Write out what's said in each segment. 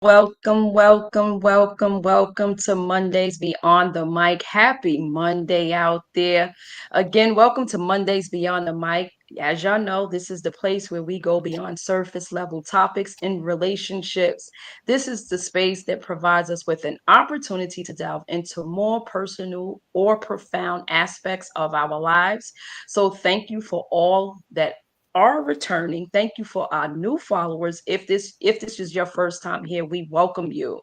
Welcome to Mondays Beyond the Mic. Happy Monday out there. Again, welcome to Mondays Beyond the Mic. As y'all know, this is the place where we go beyond surface level topics in relationships. This is the space that provides us with an opportunity to delve into more personal or profound aspects of our lives. So, thank you for all that are returning. Thank you for our new followers. If this is your first time here, we welcome you.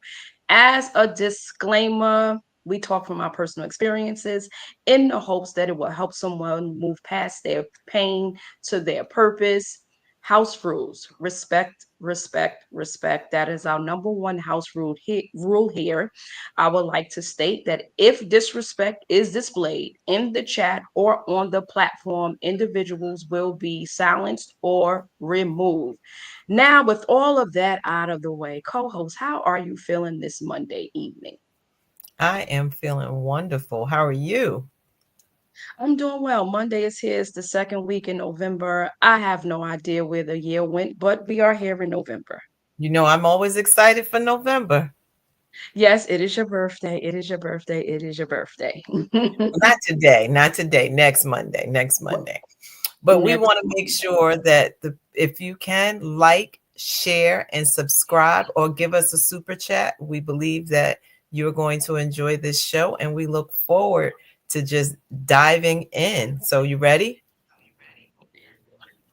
As a disclaimer, we talk from our personal experiences in the hopes that it will help someone move past their pain to their purpose. House rules: respect, respect, respect. That is our number one house rule here. I would like to state that if disrespect is displayed in the chat or on the platform, individuals will be silenced or removed. Now, with all of that out of the way, co host, how are you feeling this Monday evening? I am feeling wonderful. How are you? I'm doing well. Monday is here. It's the second week in November. I have no idea where the year went, but we are here in November. You know, I'm always excited for November. Yes, it is your birthday. It is your birthday. It is your birthday. Not today, next Monday, next Well, Monday. But we next want to make sure that if you can like, share, and subscribe or give us a super chat, we believe that you're going to enjoy this show and we look forward to just diving in. So you ready?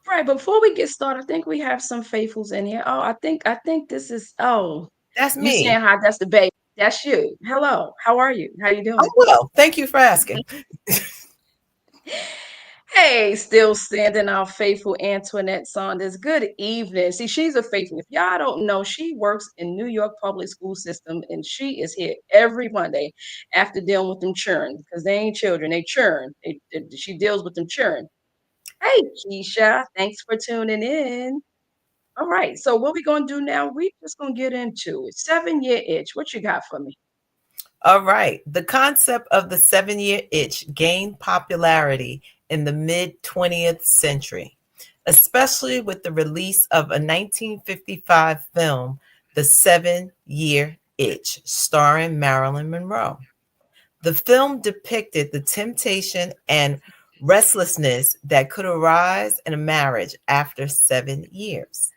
Right, before we get started, I think we have some faithfuls in here. Oh, I think this is That's you saying me. hi, that's the baby. That's you. Hello. How are you? How you Oh, doing? well, thank you for asking. Hey, still standing our faithful Antoinette Saunders. Good evening. See, she's a faithful. If y'all don't know, she works in New York public school system and she is here every Monday after dealing with them churn because they ain't children, they churn. She deals with them churn. Hey, Keisha, thanks for tuning in. All right. So what we gonna do now? We just gonna get into it. 7 year itch. What you got for me? All right. The concept of the 7 year itch gained popularity in the mid 20th century, especially with the release of a 1955 film, The 7 Year Itch, starring Marilyn Monroe. The film depicted the temptation and restlessness that could arise in a marriage after 7 years.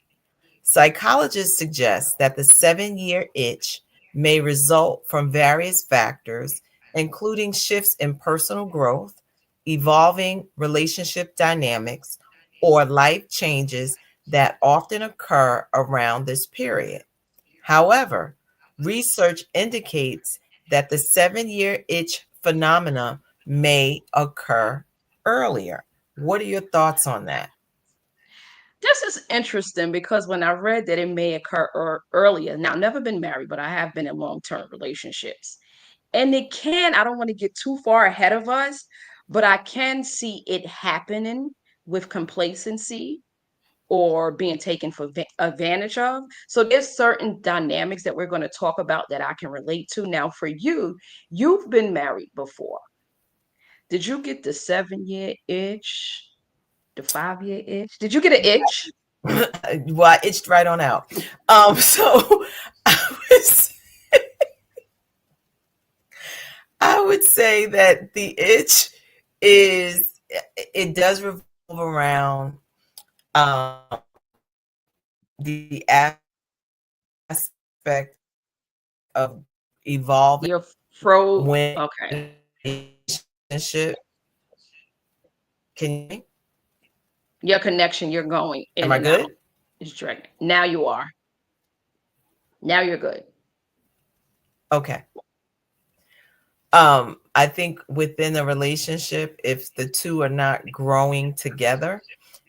Psychologists suggest that the 7 year itch may result from various factors, including shifts in personal growth, evolving relationship dynamics, or life changes that often occur around this period. However, research indicates that the 7 year itch phenomena may occur earlier. What are your thoughts on that? This is interesting because when I read that it may occur earlier, now I've never been married, but I have been in long term relationships. And it can, I don't want to get too far ahead of us, but I can see it happening with complacency or being taken for advantage of. So there's certain dynamics that we're going to talk about that I can relate to. Now, for you, you've been married before. Did you get the 7 year itch, the 5 year itch? Did you get an itch? Well, I itched right on out. So I would, I would say that the itch is it does revolve around um, the aspect of evolving You're fro. when Okay. relationship. Can you hear me? Your connection, you're going Am in I and out. good? It's dragging. Now you are. Now you're good. Okay. I think within a relationship, if the two are not growing together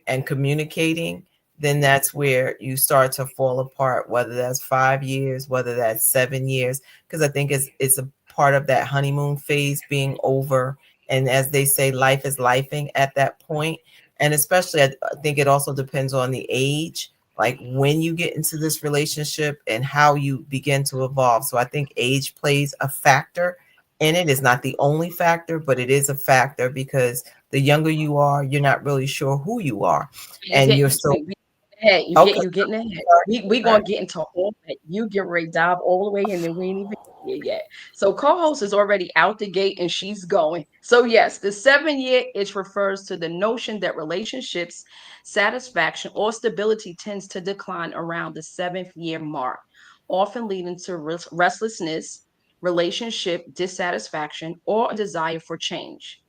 and communicating, then that's where you start to fall apart, whether that's 5 years, whether that's 7 years, because I think it's a part of that honeymoon phase being over. And as they say, life is lifing at that point. And especially, I think it also depends on the age, like when you get into this relationship and how you begin to evolve. So I think age plays a factor in it. Is not the only factor, but it is a factor because the younger you are, you're not really sure who you are, You and did you're still right. Hey, Okay. you getting ahead. We Sorry. gonna get into all that. You get ready to dive all the way in, and we ain't even here yet. So co-host is already out the gate and she's going. So yes, the 7 year itch refers to the notion that relationships satisfaction or stability tends to decline around the seventh year mark, often leading to restlessness, relationship dissatisfaction, or a desire for change.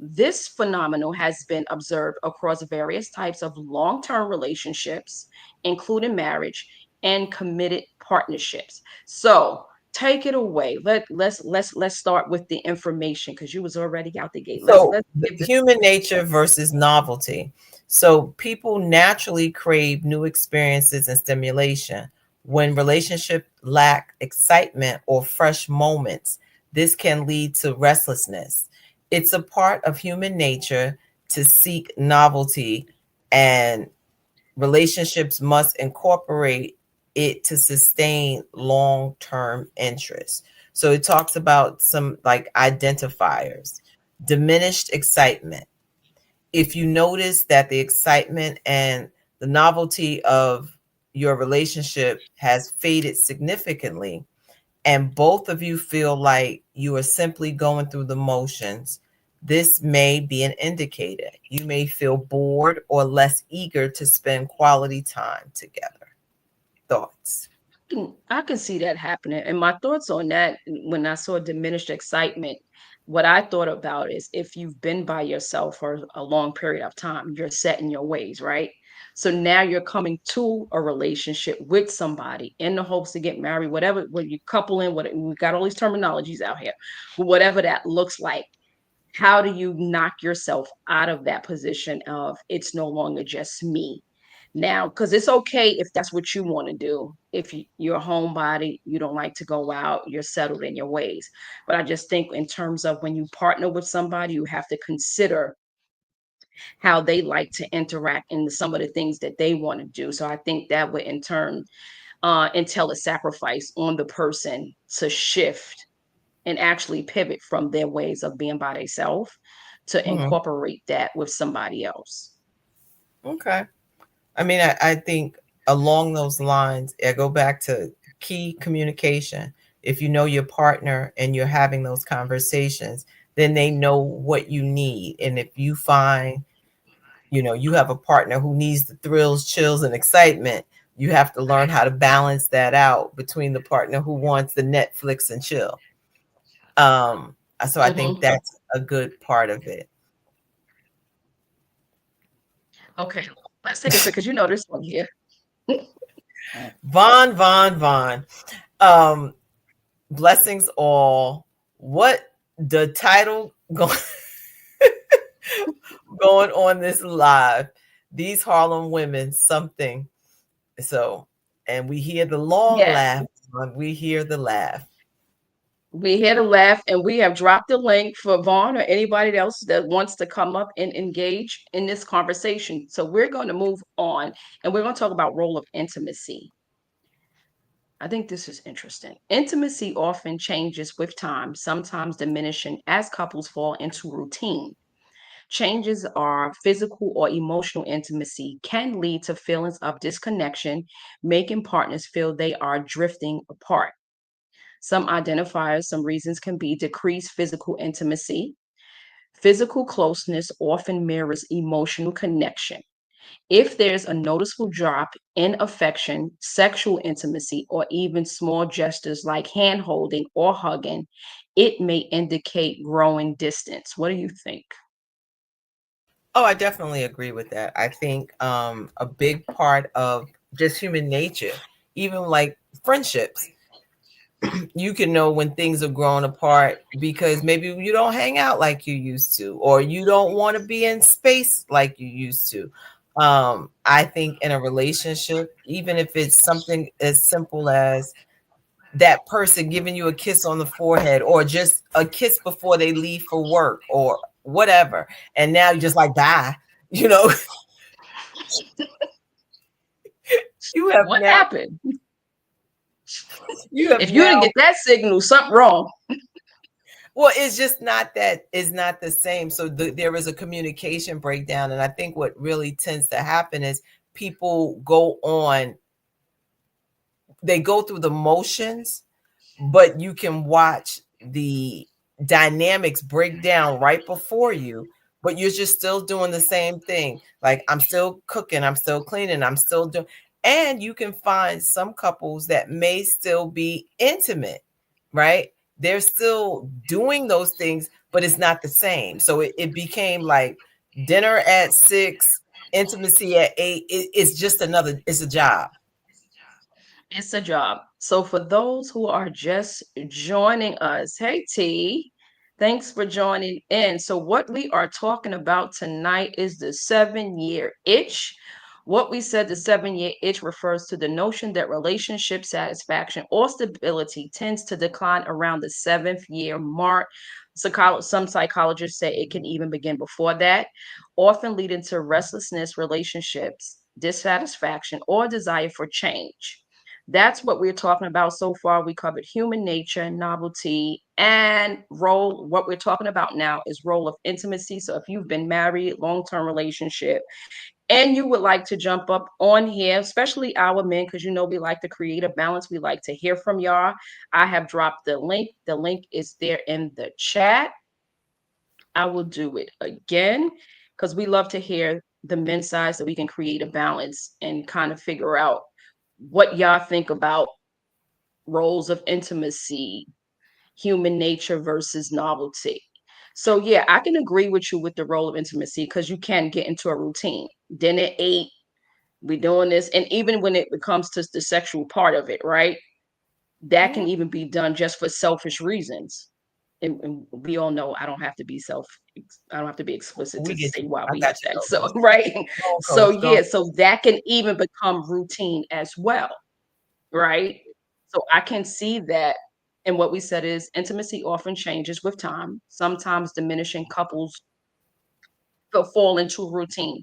This phenomenon has been observed across various types of long-term relationships, including marriage and committed partnerships. So take it away. Let's start with the information because you was already out the gate. So, Let's give this. human nature versus novelty. So, people naturally crave new experiences and stimulation. When relationships lack excitement or fresh moments, this can lead to restlessness. It's a part of human nature to seek novelty, and relationships must incorporate it to sustain long-term interest. So it talks about some like identifiers. Diminished excitement. If you notice that the excitement and the novelty of your relationship has faded significantly, and both of you feel like you are simply going through the motions, this may be an indicator. You may feel bored or less eager to spend quality time together. Thoughts? I can see that happening. And my thoughts on that, when I saw diminished excitement, what I thought about is if you've been by yourself for a long period of time, you're set in your ways, right? So now you're coming to a relationship with somebody in the hopes to get married, whatever, when you couple in, what we got all these terminologies out here, whatever that looks like. How do you knock yourself out of that position of it's no longer just me? Now, because it's okay if that's what you want to do. If you're a homebody, you don't like to go out, you're settled in your ways. But I just think, in terms of when you partner with somebody, you have to consider how they like to interact and some of the things that they want to do. So I think that would, in turn, entail a sacrifice on the person to shift and actually pivot from their ways of being by themselves to Mhm. incorporate that with somebody else. Okay. I mean, I think along those lines, I go back to key communication. If you know your partner and you're having those conversations, then they know what you need. And if you find, you have a partner who needs the thrills, chills, and excitement, you have to learn how to balance that out between the partner who wants the Netflix and chill. So I think Hmm. that's a good part of it. Okay, let's take a second because you know this one here. Von. Um, Blessings all. What the title going on this live? These Harlem women, something. So, and we hear the long Yes, laugh. We hear the laugh. we here to laugh, and we have dropped the link for Vaughn or anybody else that wants to come up and engage in this conversation. So we're going to move on, and we're going to talk about role of intimacy. I think this is interesting. Intimacy often changes with time, sometimes diminishing as couples fall into routine. Changes are physical or emotional intimacy can lead to feelings of disconnection, making partners feel they are drifting apart. Some identifiers, some reasons can be decreased physical intimacy. Physical closeness often mirrors emotional connection. If there's a noticeable drop in affection, sexual intimacy, or even small gestures like hand holding or hugging, it may indicate growing distance. What do you think? Oh, I definitely agree with that. I think a big part of just human nature, even like friendships, you can know when things are growing apart because maybe you don't hang out like you used to, or you don't want to be in space like you used to. I think in a relationship, even if it's something as simple as that person giving you a kiss on the forehead or just a kiss before they leave for work or whatever, and now you're just like, bye, you know, you have What now, happened? you have If you didn't now get that signal, something wrong. Well, it's just not that it's not the same. So there is a communication breakdown. And I think what really tends to happen is people go on, they go through the motions, but you can watch the dynamics break down right before you, but you're just still doing the same thing. Like, I'm still cooking, I'm still cleaning, I'm still doing, and you can find some couples that may still be intimate, right? They're still doing those things, but it's not the same. So it became like dinner at 6, intimacy at 8. It's just another, it's a job. It's a job. So for those who are just joining us, hey T, thanks for joining in. So what we are talking about tonight is the 7-year itch. What we said, the 7-year itch refers to the notion that relationship satisfaction or stability tends to decline around the 7th year mark. Some psychologists say it can even begin before that, often leading to restlessness, relationships, dissatisfaction, or desire for change. That's what we're talking about so far. We covered human nature, novelty, and role. What we're talking about now is role of intimacy. So if you've been married, long-term relationship, and you would like to jump up on here, especially our men, because you know we like to create a balance. We like to hear from y'all. I have dropped the link. The link is there in the chat. I will do it again because we love to hear the men's side so we can create a balance and kind of figure out what y'all think about roles of intimacy, human nature versus novelty. So yeah, I can agree with you with the role of intimacy because you can get into a routine. Dinner at 8, we doing this, and even when it becomes to the sexual part of it, right? That Mhm. can even be done just for selfish reasons. And we all know I don't have to be I don't have to be explicit We to get say you. why I we got have you, sex. So Coach. right. Go on, So Coach. Go on. yeah, so that can even become routine as well, right? So I can see that. And what we said is intimacy often changes with time. Sometimes diminishing couples fall into routine.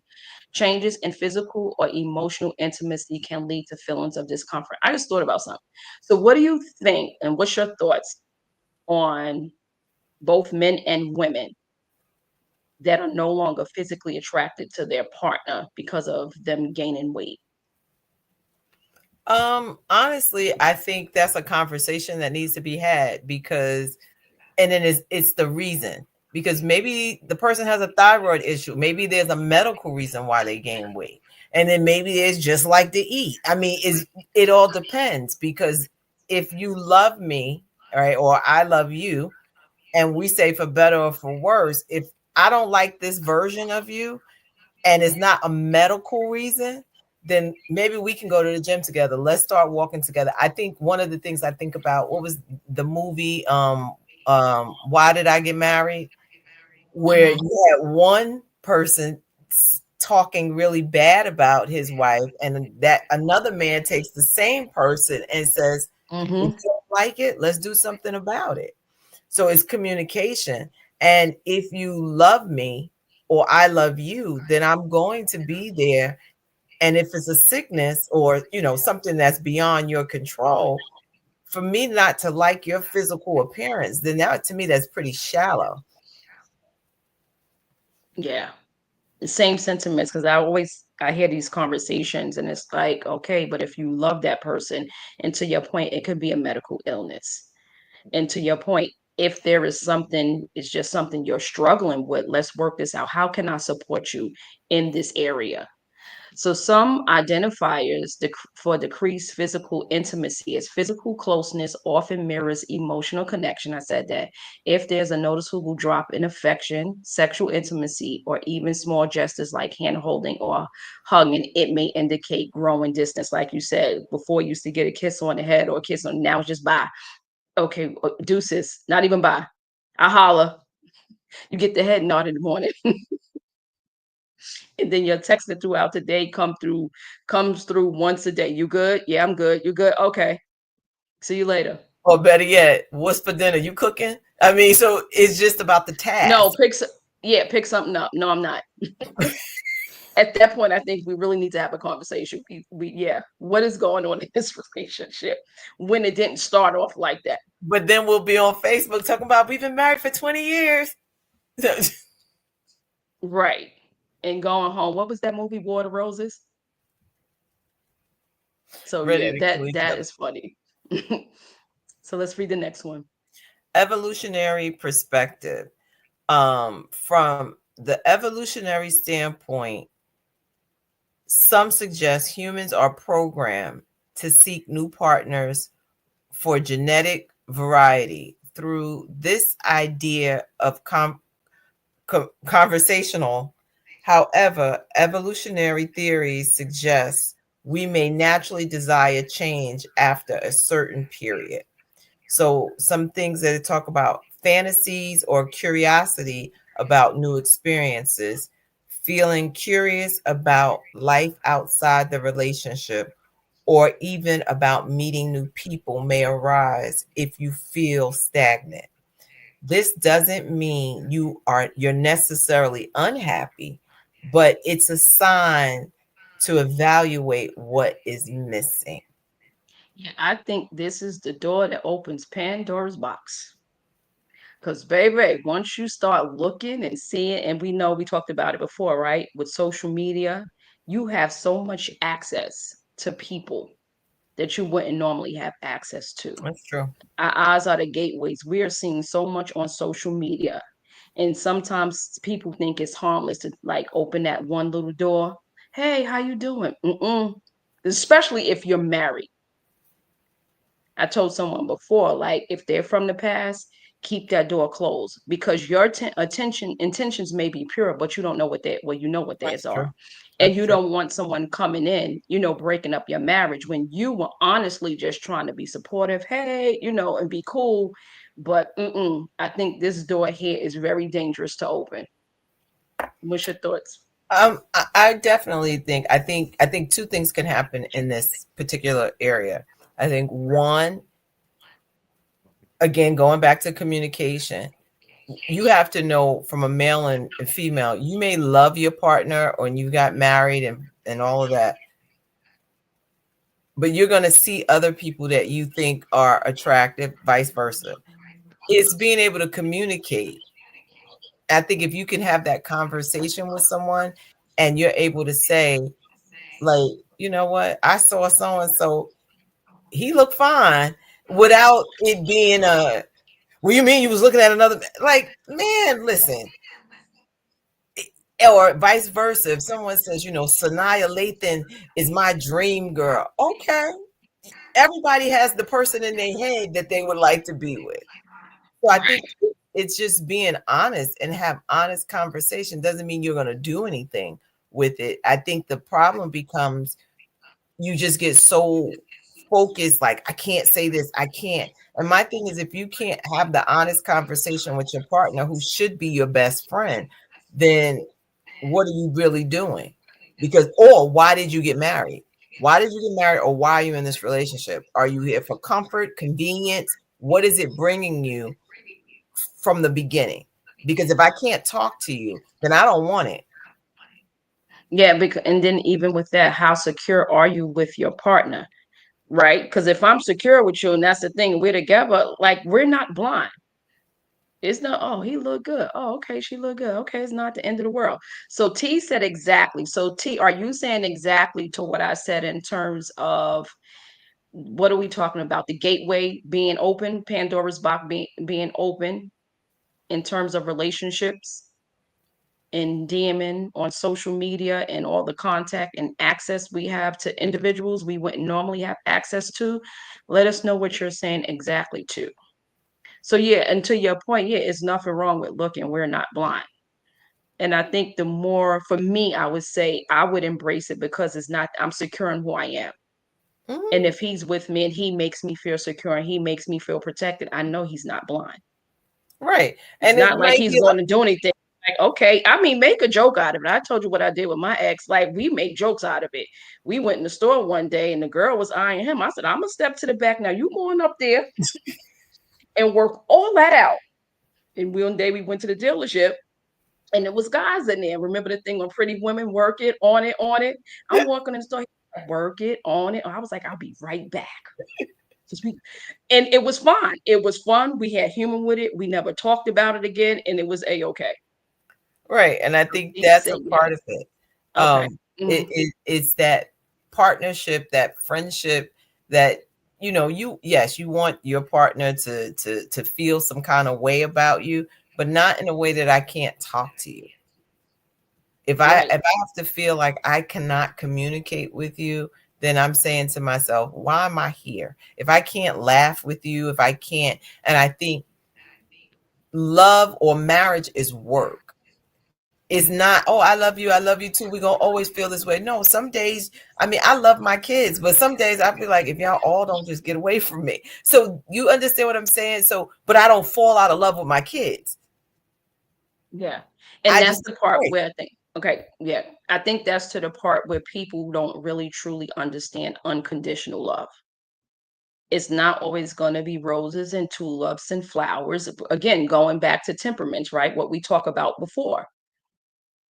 Changes in physical or emotional intimacy can lead to feelings of discomfort. I just thought about something. So, what do you think, and what's your thoughts on both men and women that are no longer physically attracted to their partner because of them gaining weight? Honestly, I think that's a conversation that needs to be had, because, and then it's the reason, because maybe the person has a thyroid issue, maybe there's a medical reason why they gain weight, and then maybe it's just like to eat. I mean, is it all depends, because if you love me, right, or I love you, and we say for better or for worse, if I don't like this version of you, and it's not a medical reason, then maybe we can go to the gym together. Let's start walking together. I think one of the things I think about, what was the movie, Why Did I Get Married? Where Hmm. you had one person talking really bad about his wife, and that another man takes the same person and says, if Hmm. you don't like it, let's do something about it. So it's communication. And if you love me or I love you, then I'm going to be there. And if it's a sickness or, something that's beyond your control, for me not to like your physical appearance, then that, to me, that's pretty shallow. Yeah. The same sentiments because I hear these conversations and it's like, okay, but if you love that person, and to your point, it could be a medical illness. And to your point, if there is something, it's just something you're struggling with, let's work this out. How can I support you in this area? So some identifiers for decreased physical intimacy is physical closeness often mirrors emotional connection. I said that. If there's a noticeable drop in affection, sexual intimacy, or even small gestures like hand holding or hugging, it may indicate growing distance. Like you said, before you used to get a kiss on the head or a kiss on, now it's just bye. Okay, deuces, not even bye. I holla. You get the head nod in the morning. And then your texting throughout the day comes through once a day. You good? Yeah, I'm good. You good? Okay. See you later. Or better yet, what's for dinner? You cooking? I mean, so it's just about the No, task. pick something up. No, I'm not. At that point, I think we really need to have a conversation. Yeah, what is going on in this relationship when it didn't start off like that? But then we'll be on Facebook talking about we've been married for 20 years. Right. And going home. What was that movie, Water Roses? So Ready yeah, to kill each that other. is funny. So let's read the next one. Evolutionary perspective. From the evolutionary standpoint, some suggest humans are programmed to seek new partners for genetic variety through this idea of conversational. However, evolutionary theories suggest we may naturally desire change after a certain period. So, some things that talk about fantasies or curiosity about new experiences, feeling curious about life outside the relationship, or even about meeting new people may arise if you feel stagnant. This doesn't mean you're necessarily unhappy, but it's a sign to evaluate what is missing. Yeah, I think this is the door that opens Pandora's box. Because, baby, once you start looking and seeing, and we know we talked about it before, right? With social media, you have so much access to people that you wouldn't normally have access to. That's true. Our eyes are the gateways. We are seeing so much on social media. And sometimes people think it's harmless to like open that one little door. Hey, how you doing? Mm-mm. Especially if you're married. I told someone before, like if they're from the past, keep that door closed because your attention intentions may be pure, but you don't know what they well, you know what theirs That's are, true. and That's you true. don't want someone coming in, breaking up your marriage when you were honestly just trying to be supportive, hey, and be cool. But I think this door here is very dangerous to open. What's your thoughts? I definitely think two things can happen in this particular area. I think one, again, going back to communication, you have to know from a male and female, you may love your partner or you got married and all of that, but you're going to see other people that you think are attractive, vice versa. It's being able to communicate. I think if you can have that conversation with someone and you're able to say, like, you know what, I saw so and so, he looked fine, without it being a, what you mean you was looking at another, like, man, listen. Or vice versa. If someone says, Sanaya Lathan is my dream girl, okay. Everybody has the person in their head that they would like to be with. So I think it's just being honest and have honest conversation. Doesn't mean you're going to do anything with it. I think the problem becomes you just get so focused, like, I can't say this, I can't. And my thing is, if you can't have the honest conversation with your partner, who should be your best friend, then what are you really doing? Because, or why did you get married? Why did you get married, or why are you in this relationship? Are you here for comfort, convenience? What is it bringing you from the beginning? Because if I can't talk to you, then I don't want it. Yeah, because and then even with that, how secure are you with your partner? Right? Because if I'm secure with you, and that's the thing, we're together, like we're not blind. It's not, oh, he looked good. Oh, okay, she looked good. Okay, it's not the end of the world. So T said exactly. So T, are you saying exactly to what I said in terms of what are we talking about? The gateway being open, Pandora's box being open in terms of relationships and DMing on social media and all the contact and access we have to individuals we wouldn't normally have access to. Let us know what you're saying exactly to. So yeah, and to your point, yeah, it's nothing wrong with looking. We're not blind. And I think the more for me, I would say I would embrace it because it's not, I'm secure in who I am. Mhm. And if he's with me and he makes me feel secure and he makes me feel protected, I know he's not blind. Right. It's And it not like might he's be going to do anything. Like, okay, I mean, make a joke out of it. I told you what I did with my ex. Like, we make jokes out of it. We went in the store one day and the girl was eyeing him. I said, I'm going to step to the back. Now, you going up there and work all that out. And one day we went to the dealership and there was guys in there. Remember the thing on Pretty Women, work it, on it, on it. I'm walking in the store, work it, on it. I was like, I'll be right back. And it was fine. It was fun. We had humor with it. We never talked about it again, and it was a-okay. right. And I So think he that's said, a yeah, part of it. okay. It's that. partnership, that friendship, that you, yes, you want your partner to feel some kind of way about you, but not in a way that I can't talk to you. Right. If I have to feel like I cannot communicate with you, then I'm saying to myself, why am I here? If I can't laugh with you, if I can't, and I think love or marriage is work. It's not, oh, I love you too. We're gonna always feel this way. No, some days, I mean, I love my kids, but some days I feel like if y'all all don't just get away from me. So you understand what I'm saying? So, but I don't fall out of love with my kids. Yeah. And I that's just the part pray. where I think, okay, yeah, I think that's to the part where people don't really truly understand unconditional love. It's not always going to be roses and tulips and flowers. Again, going back to temperaments, right? What we talked about before.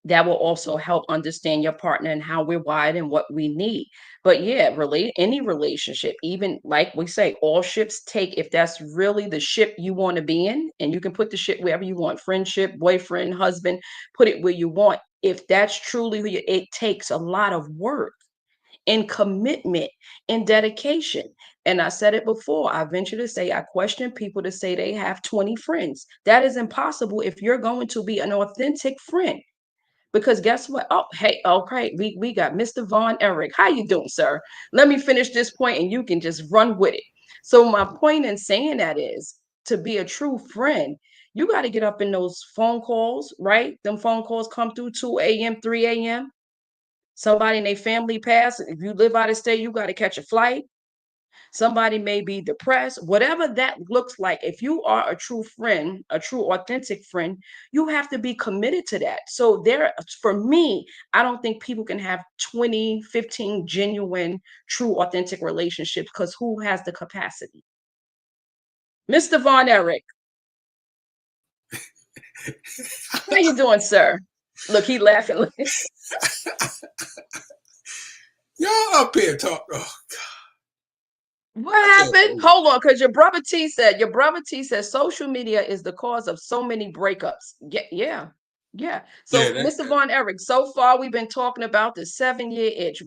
That will also help understand your partner and how we're wired and what we need. But yeah, relate any relationship, even like we say, all ships take, if that's really the ship you want to be in, and you can put the ship wherever you want, friendship, boyfriend, husband, put it where you want. If that's truly who you, it takes a lot of work and commitment and dedication. And I said it before, I venture to say, I question people to say they have 20 friends. That is impossible if you're going to be an authentic friend. Because guess what? Oh, hey, okay, we got Mr. Von Erich. How you doing, sir? Let me finish this point and you can just run with it. So my point in saying that is to be a true friend, you got to get up in those phone calls, right? Them phone calls come through 2 a.m., 3 a.m. Somebody in their family passed. If you live out of state, you got to catch a flight. Somebody may be depressed, whatever that looks like. If you are a true friend, a true authentic friend, you have to be committed to that. So there, for me, I don't think people can have 20, 15 genuine, true, authentic relationships because who has the capacity? Mr. Von Erich, how you doing, sir? Look, he laughing. Y'all up here talk. Oh, What I can't happened? believe. Hold on, because your brother T said social media is the cause of so many breakups. Yeah, yeah, yeah. Yeah, So, Mr. Von Erich, so far we've been talking about the 7 year itch.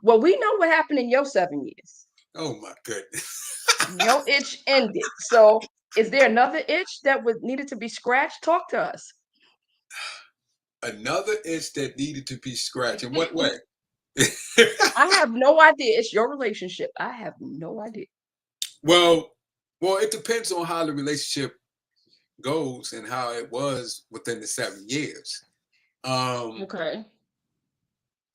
Well, we know what happened in your 7 years. oh my goodness. Your itch ended. So, is there another itch that was needed to be scratched? Talk to us. Another itch that needed to be scratched. In what way? I have no idea. It's your relationship. I have no idea. well, well, it depends on how the relationship goes and how it was within the 7 years. Um, Okay.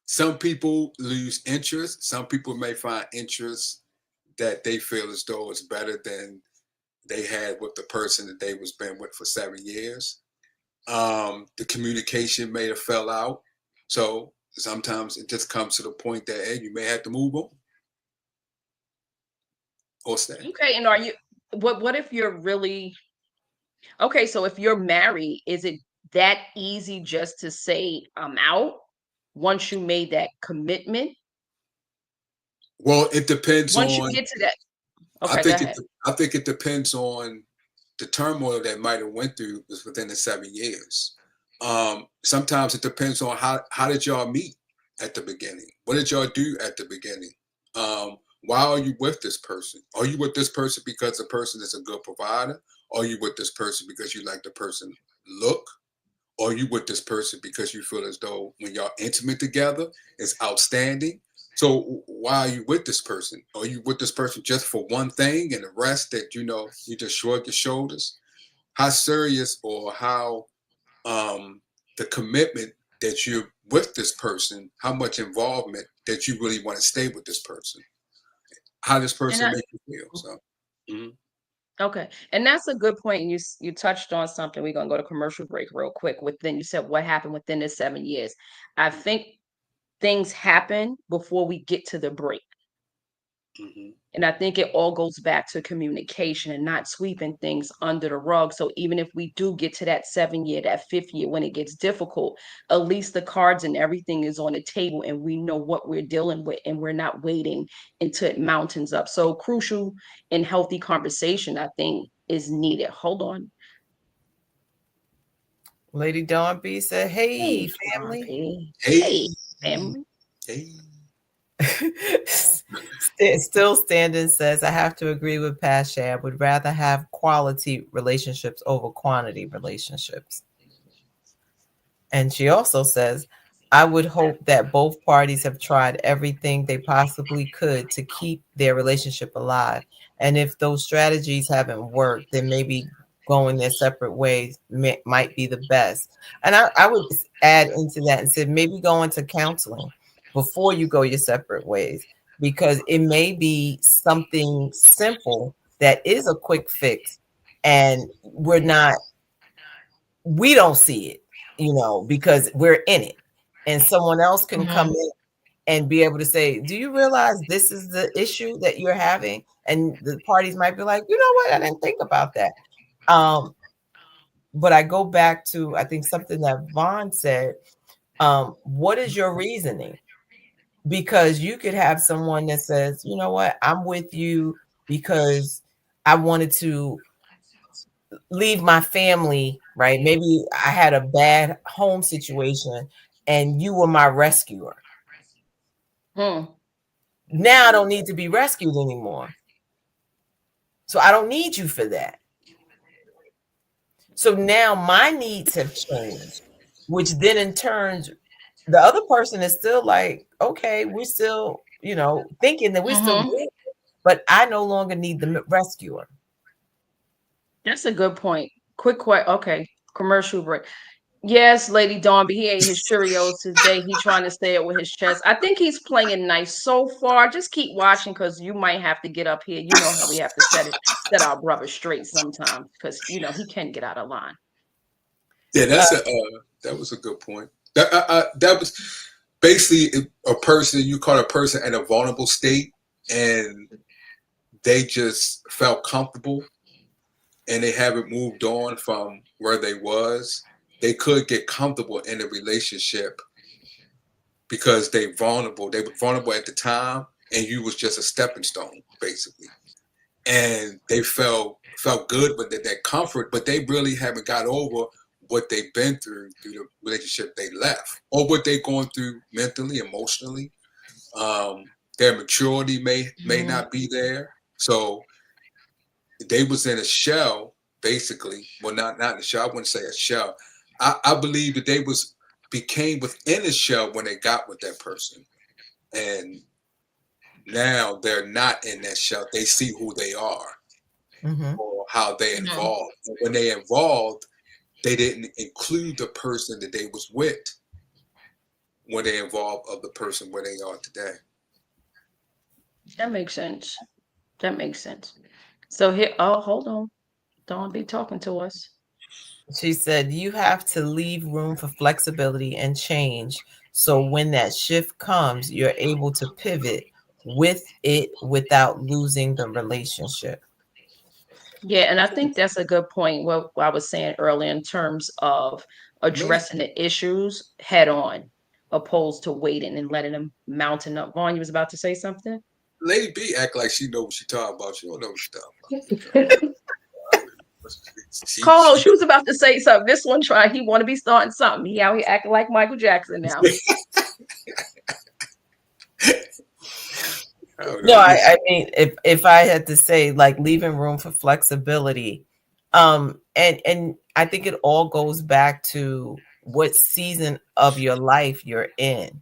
some people lose interest. Some people may find interest that they feel as though it's better than they had with the person that they was been with for 7 years. The communication may have fell out. So sometimes it just comes to the point that hey, you may have to move on or stay. Okay. And are you? What if you're really okay? So if you're married, is it that easy just to say I'm out once you made that commitment? Well, it depends Once you on. get to that, I okay, go think it. ahead. I think it depends on the turmoil that might have went through was within the 7 years. Sometimes it depends on how did y'all meet at the beginning? What did y'all do at the beginning? Why are you with this person? Are you with this person because the person is a good provider? Are you with this person because you like the person look? Or are you with this person because you feel as though when y'all intimate together, it's outstanding? So why are you with this person? Are you with this person just for one thing and the rest that you just shrug your shoulders? How serious or how the commitment that you're with this person, how much involvement that you really want to stay with this person, how this And person I, make you feel. So, mhm. okay, and that's a good point. And you touched on something. We're gonna go to commercial break real quick. Within you said what happened within the 7 years. I think things happen before we get to the break. Mhm. And I think it all goes back to communication and not sweeping things under the rug. So even if we do get to that 7 year, that 5th year, when it gets difficult, at least the cards and everything is on the table and we know what we're dealing with and we're not waiting until it mountains up. So crucial and healthy conversation, I think, is needed. Hold on. Lady Dawn B said, "Hey, Hey, family." Poppy. Hey, Hey, family. hey. Still standing says, I have to agree with Pasha. I would rather have quality relationships over quantity relationships. And she also says, I would hope that both parties have tried everything they possibly could to keep their relationship alive. And if those strategies haven't worked, then maybe going their separate ways might be the best. And I would add into that and say maybe go into counseling before you go your separate ways, because it may be something simple that is a quick fix, and we don't see it, because we're in it. And someone else can come Mhm. in and be able to say, do you realize this is the issue that you're having? And the parties might be like, you know what? I didn't think about that. Um, but I go back to, I think, something that Vaughn said. What is your reasoning? Because you could have someone that says, you know what? I'm with you because I wanted to leave my family, right? Maybe I had a bad home situation and you were my rescuer. Hmm. Now I don't need to be rescued anymore. So I don't need you for that. So now my needs have changed, which then in turns, the other person is still like, okay, we're still, thinking that we're still Mhm. good, but I no longer need the rescuer. That's a good point. Quick question. Okay, commercial break. Yes, Lady Dawn, but he ate his Cheerios today. He trying to stay it with his chest. I think he's playing nice so far. Just keep watching because you might have to get up here. You know how we have to set our brother straight sometimes because he can get out of line. Yeah, Uh, that was a good point. That was basically a person you caught a person in a vulnerable state, and they just felt comfortable, and they haven't moved on from where they was. They could get comfortable in a relationship because they were vulnerable at the time, and you was just a stepping stone basically, and they felt good with that comfort, but they really haven't got over what they've been through the relationship they left, or what they're going through mentally, emotionally. Their maturity may Mhm. not be there, so they was in a shell basically. Well, not in a shell. I wouldn't say a shell. I believe that they was became within a shell when they got with that person, and now they're not in that shell. They see who they are mhm. or how they Mhm. involved. And when they involved, they didn't include the person that they was with when they involved of the person where they are today. That makes sense. That makes sense. So here, oh, hold on. Don't be talking to us. She said, you have to leave room for flexibility and change. So when that shift comes, you're able to pivot with it without losing the relationship. Yeah, and I think that's a good point. What I was saying earlier in terms of Lady, addressing the issues head on, opposed to waiting and letting them mountain up. Vaughn, you was about to say something? Lady B act like she know what she talking about. She don't know what she talking about. Carl, she was about to say something. This one try. He want to be starting something. He out here acting like Michael Jackson now. I don't No, know. I mean, if I had to say, like, leaving room for flexibility, and I think it all goes back to what season of your life you're in.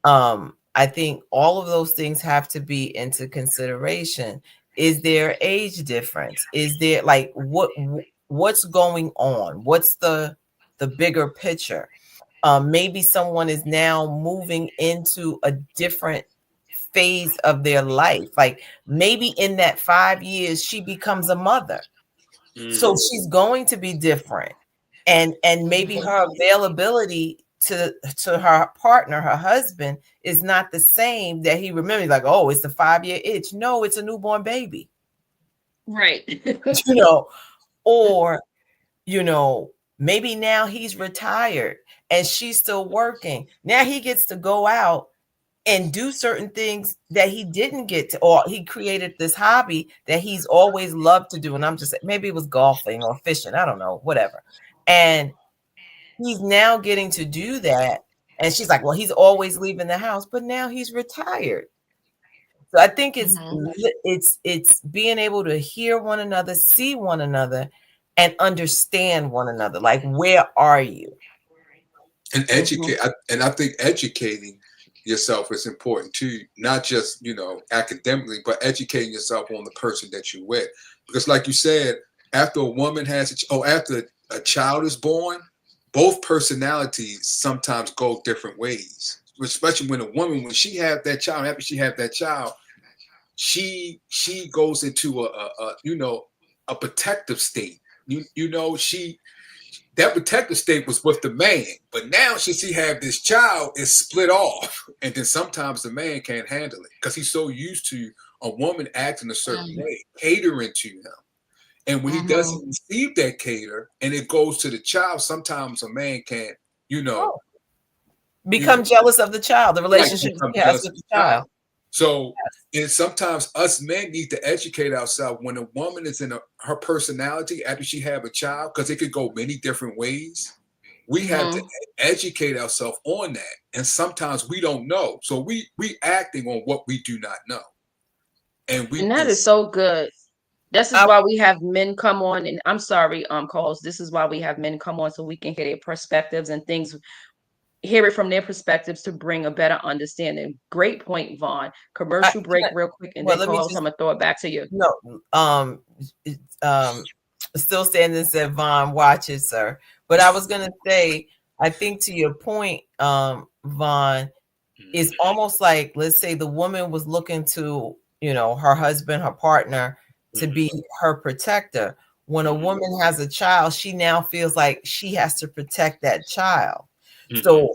I think all of those things have to be into consideration. Is there age difference? Is there, like, what's going on? What's the bigger picture? Maybe someone is now moving into a different phase of their life. Like maybe in that 5 years, she becomes a mother. So Mm, she's going to be different. And maybe Mhm. her availability to her partner, her husband, is not the same that he remembers, like, oh, it's the 5 year itch. No, it's a newborn baby, Right. you know, or, you know, maybe now he's retired and she's still working. Now he gets to go out and do certain things that he didn't get to, or he created this hobby that he's always loved to do. And I'm just, maybe it was golfing or fishing, I don't know, whatever. And he's now getting to do that. And she's like, well, he's always leaving the house, but now he's retired. So I think Mhm. it's being able to hear one another, see one another, and understand one another. Like, where are you? And Mhm. and I think educating yourself is important too, not just academically, but educating yourself on the person that you're with, because like you said, after a woman after a child is born, both personalities sometimes go different ways, especially when a woman, when she have that child, after she have that child, she goes into a protective state. She that protective state was with the man, but now since he have this child, it's split off, and then sometimes the man can't handle it because he's so used to a woman acting a certain Mhm. way, catering to him, and when he Mhm. doesn't receive that cater, and it goes to the child, sometimes a man can't, you know, Oh, you know, become jealous of the child, the like relationship become he has jealous with of the the child. child. So, and sometimes us men need to educate ourselves when a woman is in her personality after she have a child, because it could go many different ways. We have to Mhm. educate ourselves on that, and sometimes we don't know, so we acting on what we do not know, and we And that is it's so good. This is I, why we have men come on, and I'm sorry, calls. This is why we have men come on so we can hear their perspectives and things, hear it from their perspectives to bring a better understanding. Great point, Vaughn. I, Commercial can break I, real quick, and well, then let me co-host, I'm just gonna throw it back to you. no. It- um, Still standing said Vaughn, watch it, sir. But I was gonna say, I think to your point, Vaughn, it's almost like, let's say the woman was looking to, her husband, her partner, to Mhm, be her protector. When a mhm, woman has a child, she now feels like she has to protect that child. mhm, So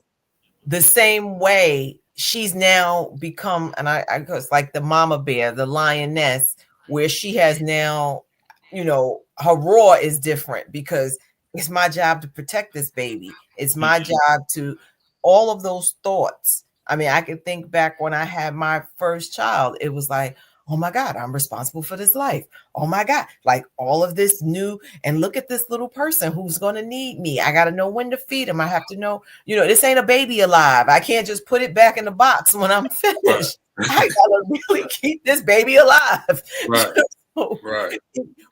the same way she's now become, and I goes like the mama bear, the lioness, where she has now, her roar is different because it's my job to protect this baby. It's my mhm. job to all of those thoughts. I mean, I can think back when I had my first child, it was like, oh my God, I'm responsible for this life. Oh my God, like all of this new, and look at this little person who's going to need me. I got to know when to feed him. I have to know, this ain't a baby alive. I can't just put it back in the box when I'm Right, finished. I gotta really keep this baby alive. right, So right.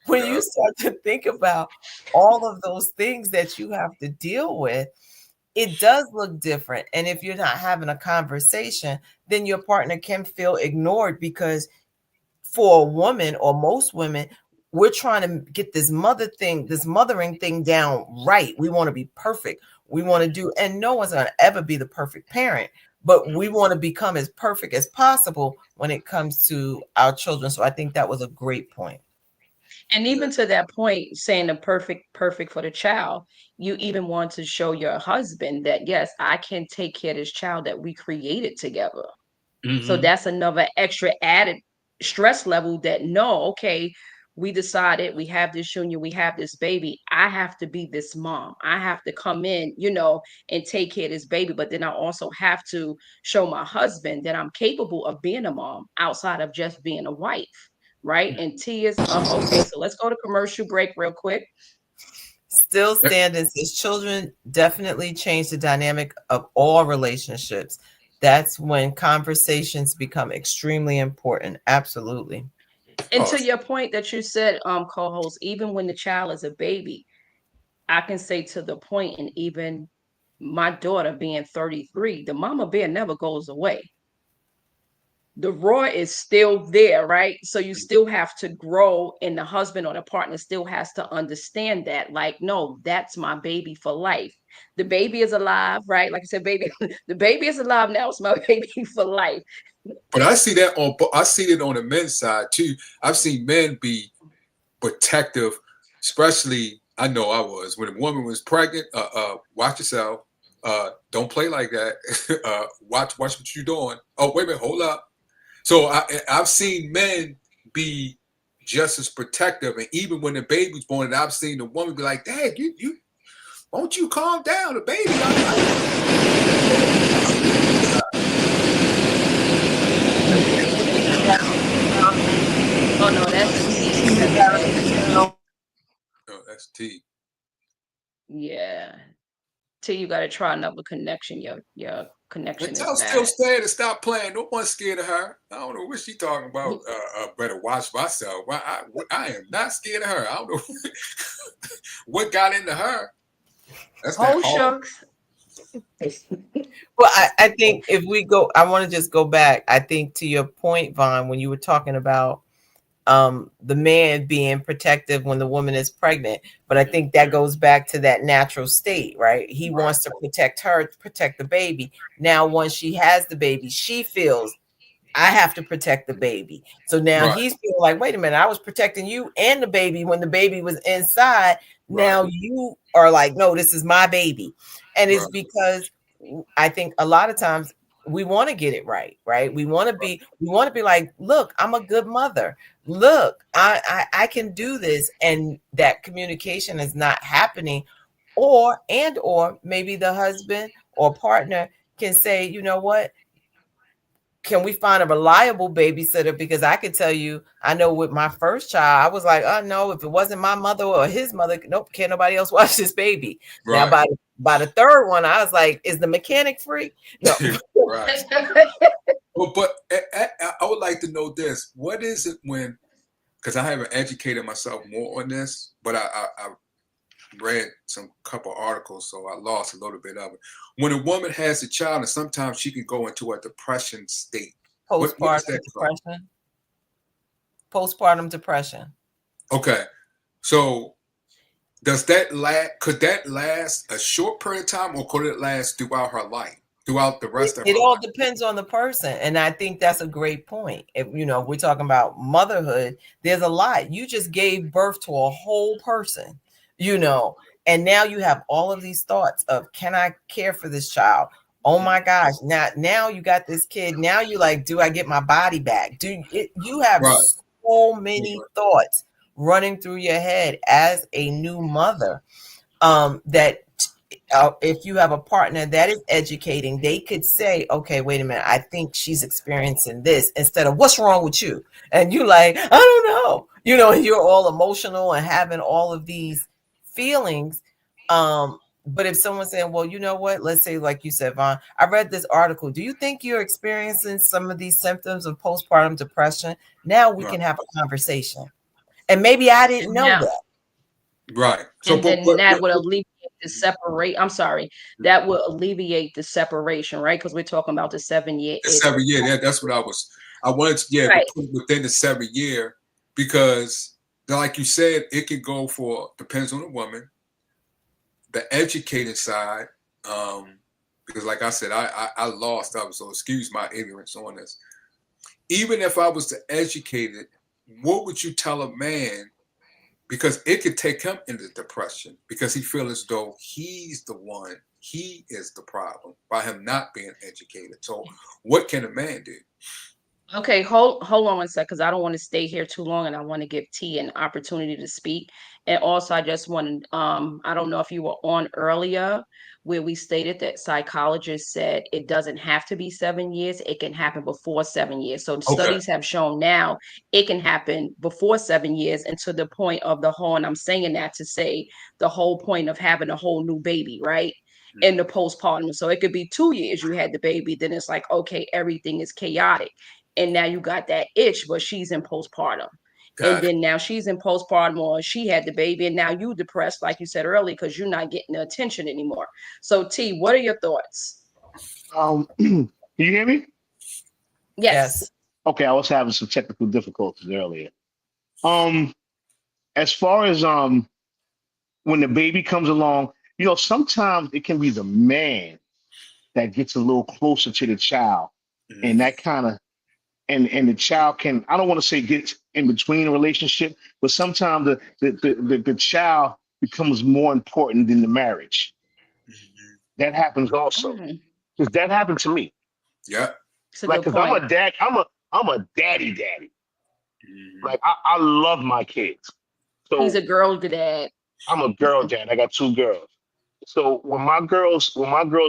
when Yeah. you start to think about all of those things that you have to deal with, it does look different. And if you're not having a conversation, then your partner can feel ignored because for a woman or most women, we're trying to get this this mothering thing down right. We want to be perfect. We want to do, and no one's going to ever be the perfect parent, but we want to become as perfect as possible when it comes to our children. So I think that was a great point. And Yeah. even to that point, saying the perfect for the child, you even want to show your husband that yes, I can take care of this child that we created together. So Hmm. that's another extra added stress level that no, okay, we decided we have this union, we have this baby. I have to be this mom. I have to come in, and take care of this baby. But then I also have to show my husband that I'm capable of being a mom outside of just being a wife. Right. And T is okay. So let's go to commercial break real quick. Still standing says children definitely change the dynamic of all relationships. That's when conversations become extremely important. Absolutely. And Oh, to your point that you said, co-host, even when the child is a baby, I can say to the point, and even my daughter being 33, the mama bear never goes away. The roar is still there, right? So you still have to grow, and the husband or the partner still has to understand that, like, no, that's my baby for life. The baby is alive, right? Like I said, baby, the baby is alive now. It's my baby for life. but I see it on the men's side too. I've seen men be protective, especially I know I was when a woman was pregnant. Watch yourself. Don't play like that. Watch what you're doing. Oh, wait a minute, hold up. So I've seen men be just as protective, and even when the baby's born, and I've seen the woman be like, "Dad, you won't you calm down? The baby." Oh no, that's T. She has a bad connection. Oh, that's T. Yeah. T, you got to try another connection. Your And connection is tell still bad. stay to stop playing. No one's scared of her. I don't know what she talking about. Y- Better watch myself. I am not scared of her. I don't know what got into her. That's that Oh hard. shucks. Well, I think if we go, I want to just go back. I think to your point, Vaughn, when you were talking about the man being protective when the woman is pregnant, but I think that goes back to that natural state, right? He Right, wants to protect her, protect the baby. Now, once she has the baby, she feels I have to protect the baby. So now right, he's feeling like, wait a minute, I was protecting you and the baby when the baby was inside. right, Now you are like, no, this is my baby. And it's right, because I think a lot of times we want to get it right, right? We want to be like, look, I'm a good mother. Look, I can do this. And that communication is not happening. Or maybe the husband or partner can say, you know what? Can we find a reliable babysitter? Because I could tell you, I know with my first child, I was like, oh no, if it wasn't my mother or his mother, nope, can't nobody else watch this baby. Now right, by the third one, I was like, is the mechanic free? No. right. I would like to know this. What is it when? Because I haven't educated myself more on this, but I read some couple articles, so I lost a little bit of it. When a woman has a child, and sometimes she can go into a depression state. What is Postpartum that called? depression. Postpartum depression. Okay, so does that last? Could that last a short period of time, or could it last throughout her life, throughout the It, rest of it her all life? depends on the person. And I think that's a great point. If we're talking about motherhood, there's a lot. You just gave birth to a whole person, you know, and now you have all of these thoughts of, can I care for this child? Oh my gosh. Now you got this kid. Now you like, do I get my body back? You have Right. so many thoughts running through your head as a new mother, that if you have a partner that is educating, they could say, okay, wait a minute, I think she's experiencing this, instead of what's wrong with you? And you like, I don't know, and you're all emotional and having all of these feelings. But if someone's saying, well, you know what, let's say, like you said, Vaughn, I read this article. Do you think you're experiencing some of these symptoms of postpartum depression? Now we Right. can have a conversation. And maybe I didn't And know now, that. Right. So, and then that would alleviate the separate. I'm sorry, the that would alleviate the separation, right? Because we're talking about the 7 year itch. 7 year. That's what I was. I wanted to, yeah, to Right. put it within the 7 year because, like you said, it could go for depends on the woman, the educated side. Um, because, like I said, I lost up. So excuse my ignorance on this. Even if I was to educate it, what would you tell a man? Because it could take him into depression because he feels as though he's the one, he is the problem by him not being educated. So, what can a man do? Okay, hold on one sec, because I don't want to stay here too long, and I want to give T an opportunity to speak. And also, I just want I don't know if you were on earlier where we stated that psychologists said it doesn't have to be 7 years; it can happen before 7 years. So the Okay. studies have shown now it can happen before 7 years, and to the point of the whole. And I'm saying that to say the whole point of having a whole new baby, right? In the postpartum. So it could be 2 years you had the baby, then it's like, okay, everything is chaotic, and now you got that itch, but she's in postpartum. And Got it. then now she's in postpartum, or she had the baby, and now you depressed, like you said earlier, because you're not getting the attention anymore. So T, what are your thoughts? Can you hear me? Yes. Yes. Okay, I was having some technical difficulties earlier. Um, as far as when the baby comes along, sometimes it can be the man that gets a little closer to the child, and Mhm. that kind of and the child can, I don't want to say get in between a relationship, but sometimes the child becomes more important than the marriage. Mhm. That happens also. Mm, Because that happened to me. Yeah. it's a Like, good because I'm point. a dad, I'm a daddy. Mhm. Like I love my kids. He's So a girl dad. I'm a girl dad. I got two girls. So when my girls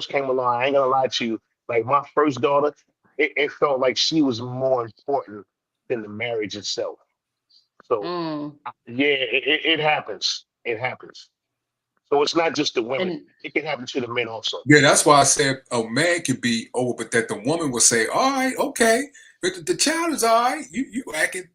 came along, I ain't gonna lie to you, like my first daughter, it felt like she was more important than the marriage itself. So Mm. yeah, it happens. It happens. So it's not just the women; And it can happen to the men also. Yeah, that's why I said a man could be over, but that the woman will say, "All right, okay, but the child is all right. You acting."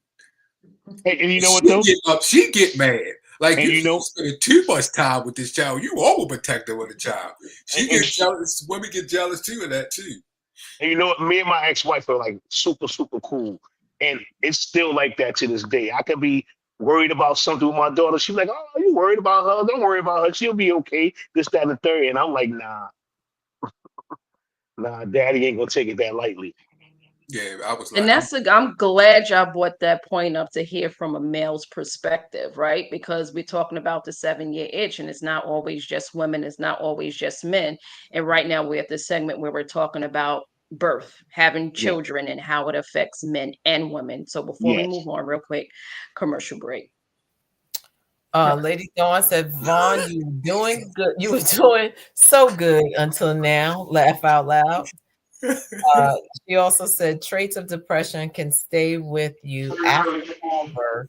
And you know what She though? get up, she get mad. Like And you you know, spending too much time with this child. You overprotective with the child. and, She and, get jealous. Women get jealous too of that too. and you know what? Me and my ex-wife are like super, super cool, and it's still like that to this day. I could be worried about something with my daughter. She's like, "Oh, you worried about her? Don't worry about her. She'll be okay." This, that, and the third. And I'm like, "Nah, nah, Daddy ain't gonna take it that lightly." Yeah, I was and like, that's I'm glad y'all brought that point up to hear from a male's perspective, right? Because we're talking about the 7 year itch, and it's not always just women, it's not always just men. And right now we're at the segment where we're talking about birth, having Yeah. children, and how it affects men and women. So before we Yes. move on, real quick, commercial break. Lady Dawn said, Vaughn, you were doing good. You were doing so good until now. Laugh out loud. Uh, she also said traits of depression can stay with you after childbirth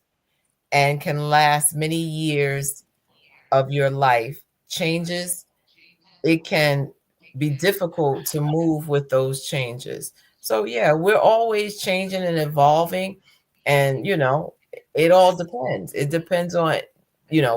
and can last many years of your life. Changes, it can be difficult to move with those changes. So yeah, we're always changing and evolving, and it all depends. It depends on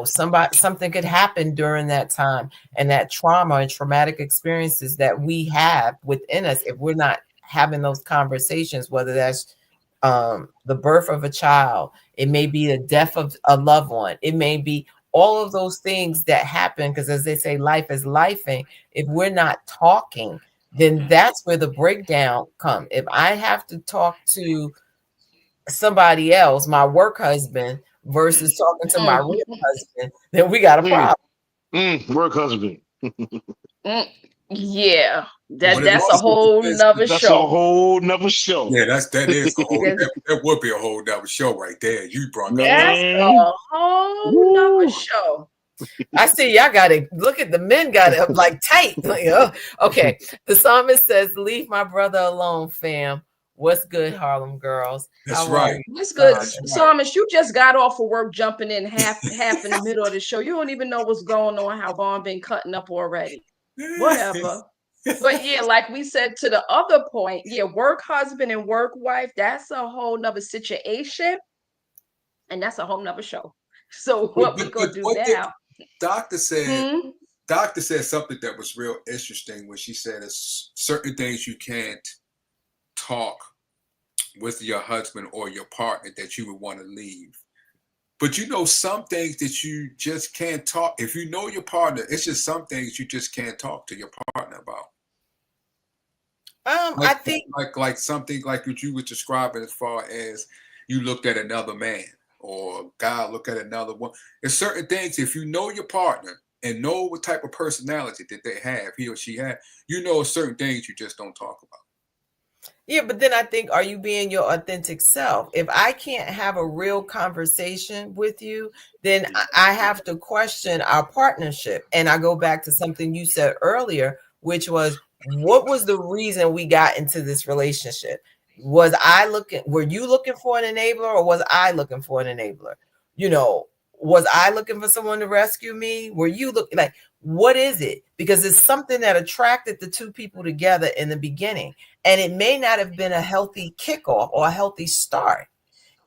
something could happen during that time, and that trauma and traumatic experiences that we have within us, if we're not having those conversations, whether that's the birth of a child, it may be the death of a loved one, it may be all of those things that happen, because as they say, life is lifing. If we're not talking, then that's where the breakdown comes. If I have to talk to somebody else, my work husband, versus talking to my real Mm, husband, then we got a Mm, problem. work husband. mm, yeah, but it that's a also whole depends. nother That's a show. whole nother show. Yeah, that is a whole. That's That would be a whole nother show right there. You brought that up. that's Man. a whole nother Woo. show. I see y'all got to look at the men got it up like tight. Like, oh, okay. The psalmist says, "Leave my brother alone, fam." What's good, Harlem girls? That's How are right. you, That's good. That's Psalmist? right. Psalmist, you just got off of work jumping in half in the middle of the show. You don't even know what's going on, how Vaughn been cutting up already. Whatever. But yeah, like we said to the other point, yeah, work husband and work wife, that's a whole nother situation, and that's a whole nother show. So what we But gonna do what did now? doctor said? Hmm? Doctor said something that was real interesting when she said, "It's certain things you can't talk with your husband or your partner that you would want to leave." But some things that you just can't talk. If you know your partner, it's just some things you just can't talk to your partner about. Like I think like something like what you were describing as far as you looked at another man or God look at another one. There's certain things if you know your partner and know what type of personality that they have, he or she have, certain things you just don't talk about. Yeah, but then I think, are you being your authentic self? If I can't have a real conversation with you, then I have to question our partnership. And I go back to something you said earlier, which was, what was the reason we got into this relationship? Were you looking for an enabler, or was I looking for an enabler? You know, was I looking for someone to rescue me? Were you looking like, what is it? Because it's something that attracted the two people together in the beginning. And it may not have been a healthy kickoff or a healthy start.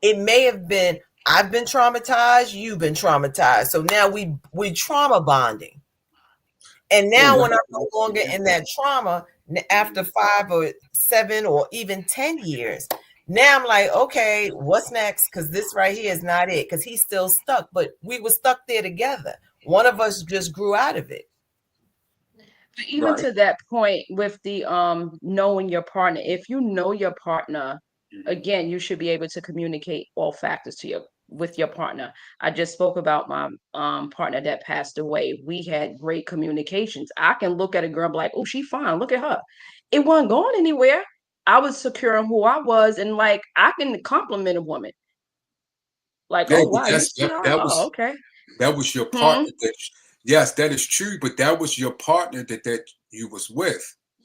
It may have been, I've been traumatized, you've been traumatized. So now we trauma bonding. And Oh, now when I'm no longer yeah. in that trauma, after 5 or 7 or even 10 years, now I'm like, okay, what's next? Because this right here is not it. Because he's still stuck, but we were stuck there together. One of us just grew out of it. Even Right. to that point with the knowing your partner, if you know your partner, Mhm. again, you should be able to communicate all factors to your with your partner. I just spoke about my partner that passed away. We had great communications. I can look at a girl and be like, oh, she fine, look at her. It wasn't going anywhere. I was secure in who I was, and like I can compliment a woman, like, Yeah, oh but wow, you see her, oh okay. that was your Hmm. partner yes, that is true, but that was your partner that you was with.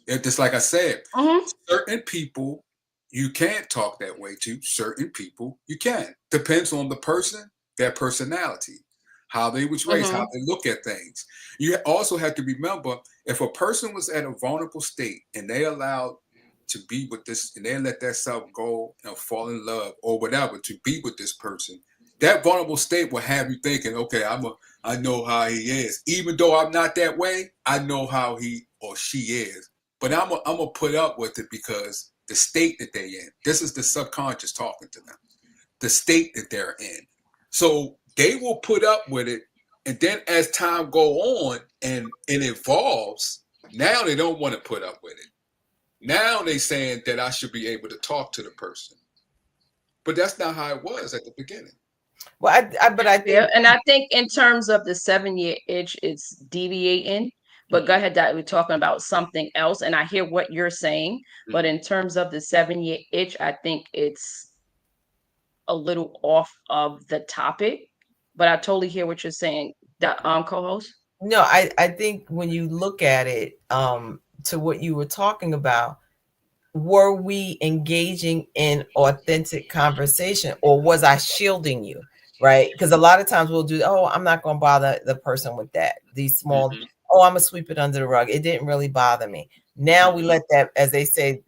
Just like I said, Hmm. certain people you can't talk that way to, certain people you can. Depends on the person, their personality. how they was raised, how they look at things. You also have to remember, if a person was at a vulnerable state and they allowed to be with this, and they let that self go and fall in love or whatever to be with this person, that vulnerable state will have you thinking, okay, I know how he is. Even though I'm not that way, I know how he or she is. But I'm gonna put up with it because the state that they're in. This is the subconscious talking to them. The state that they're in. So they will put up with it, and then as time go on and it evolves, now they don't want to put up with it. Now they saying that I should be able to talk to the person, but that's not how it was at the beginning. Well, but I think, Yeah, and I think in terms of the 7 year itch, it's deviating. But go ahead, Dad. We're talking about something else, and I hear what you're saying. But in terms of the 7 year itch, I think it's a little off of the topic. But I totally hear what you're saying, the co-host. no, I think when you look at it, to what you were talking about, were we engaging in authentic conversation, or was I shielding you? Right? Because a lot of times we'll do, oh, I'm not going to bother the person with that. These small, oh, I'm going to sweep it under the rug. It didn't really bother me. Now we let that, as they say,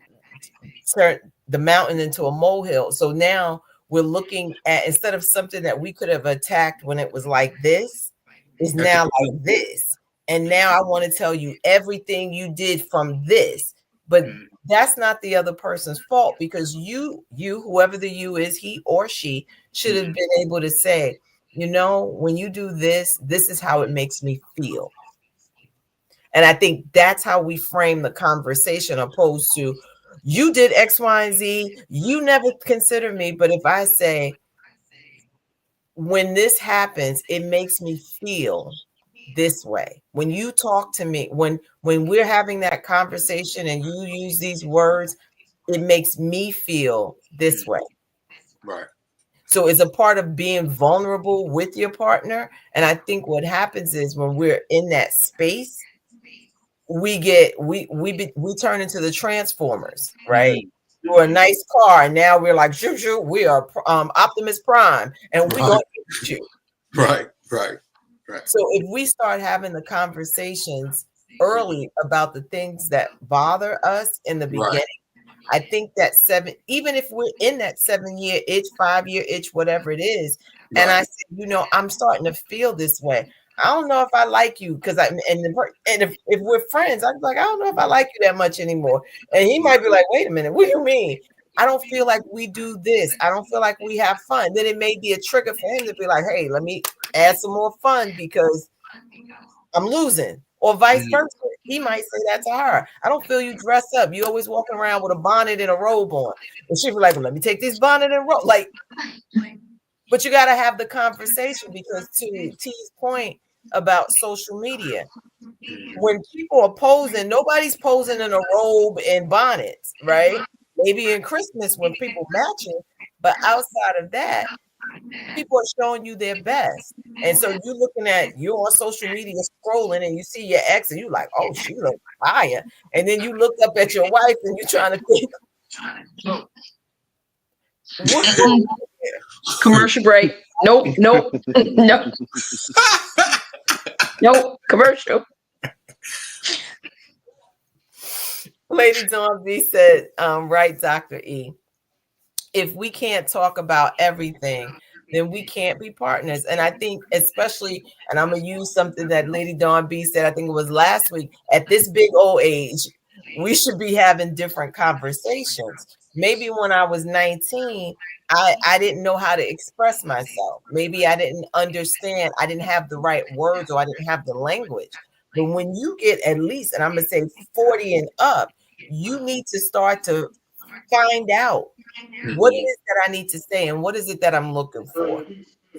turn the mountain into a molehill. So now we're looking at, instead of something that we could have attacked when it was like this, is now like this. And now I want to tell you everything you did from this. But that's not the other person's fault, because you, whoever the you is, he or she, should have been able to say, you know, when you do this, this is how it makes me feel. And I think that's how we frame the conversation, opposed to, you did X, Y, and Z, you never consider me. But if I say, when this happens, it makes me feel this way. When you talk to me, when we're having that conversation and you use these words, it makes me feel this way. Right. So it's a part of being vulnerable with your partner. And I think what happens is, when we're in that space, we turn into the Transformers, right? We're a nice car, and now we're like, shoo, shoo, we are Optimus Prime, and we gonna eat you. Right. So if we start having the conversations early about the things that bother us in the beginning, I think that even if we're in that 7 year itch, 5 year itch, whatever it is, and I say, you know, I'm starting to feel this way. I don't know if I like you, because if we're friends, I'm like, I don't know if I like you that much anymore. And he might be like, wait a minute, what do you mean? I don't feel like we do this. I don't feel like we have fun. Then it may be a trigger for him to be like, hey, let me add some more fun because I'm losing. Or vice versa. He might say that to her. I don't feel you dress up. You always walking around with a bonnet and a robe on. And she'd be like, well, let me take this bonnet and robe. Like, but you got to have the conversation, because to T's point about social media, when people are posing, nobody's posing in a robe and bonnets, right? Maybe in Christmas when people matching, but outside of that, people are showing you their best. And so you're on social media scrolling, and you see your ex and you're like, oh, she looks fire. And then you look up at your wife and you're trying to think, what's going on here? Commercial break. Nope. No. Nope. Commercial. Lady Dawn B said, right, Dr. E, if we can't talk about everything, then we can't be partners. And I think, especially, and I'm going to use something that Lady Dawn B said, I think it was last week, at this big old age, we should be having different conversations. Maybe when I was 19, I didn't know how to express myself. Maybe I didn't understand. I didn't have the right words, or I didn't have the language. But when you get at least, and I'm going to say 40 and up, you need to start to find out what it is that I need to say and what is it that I'm looking for.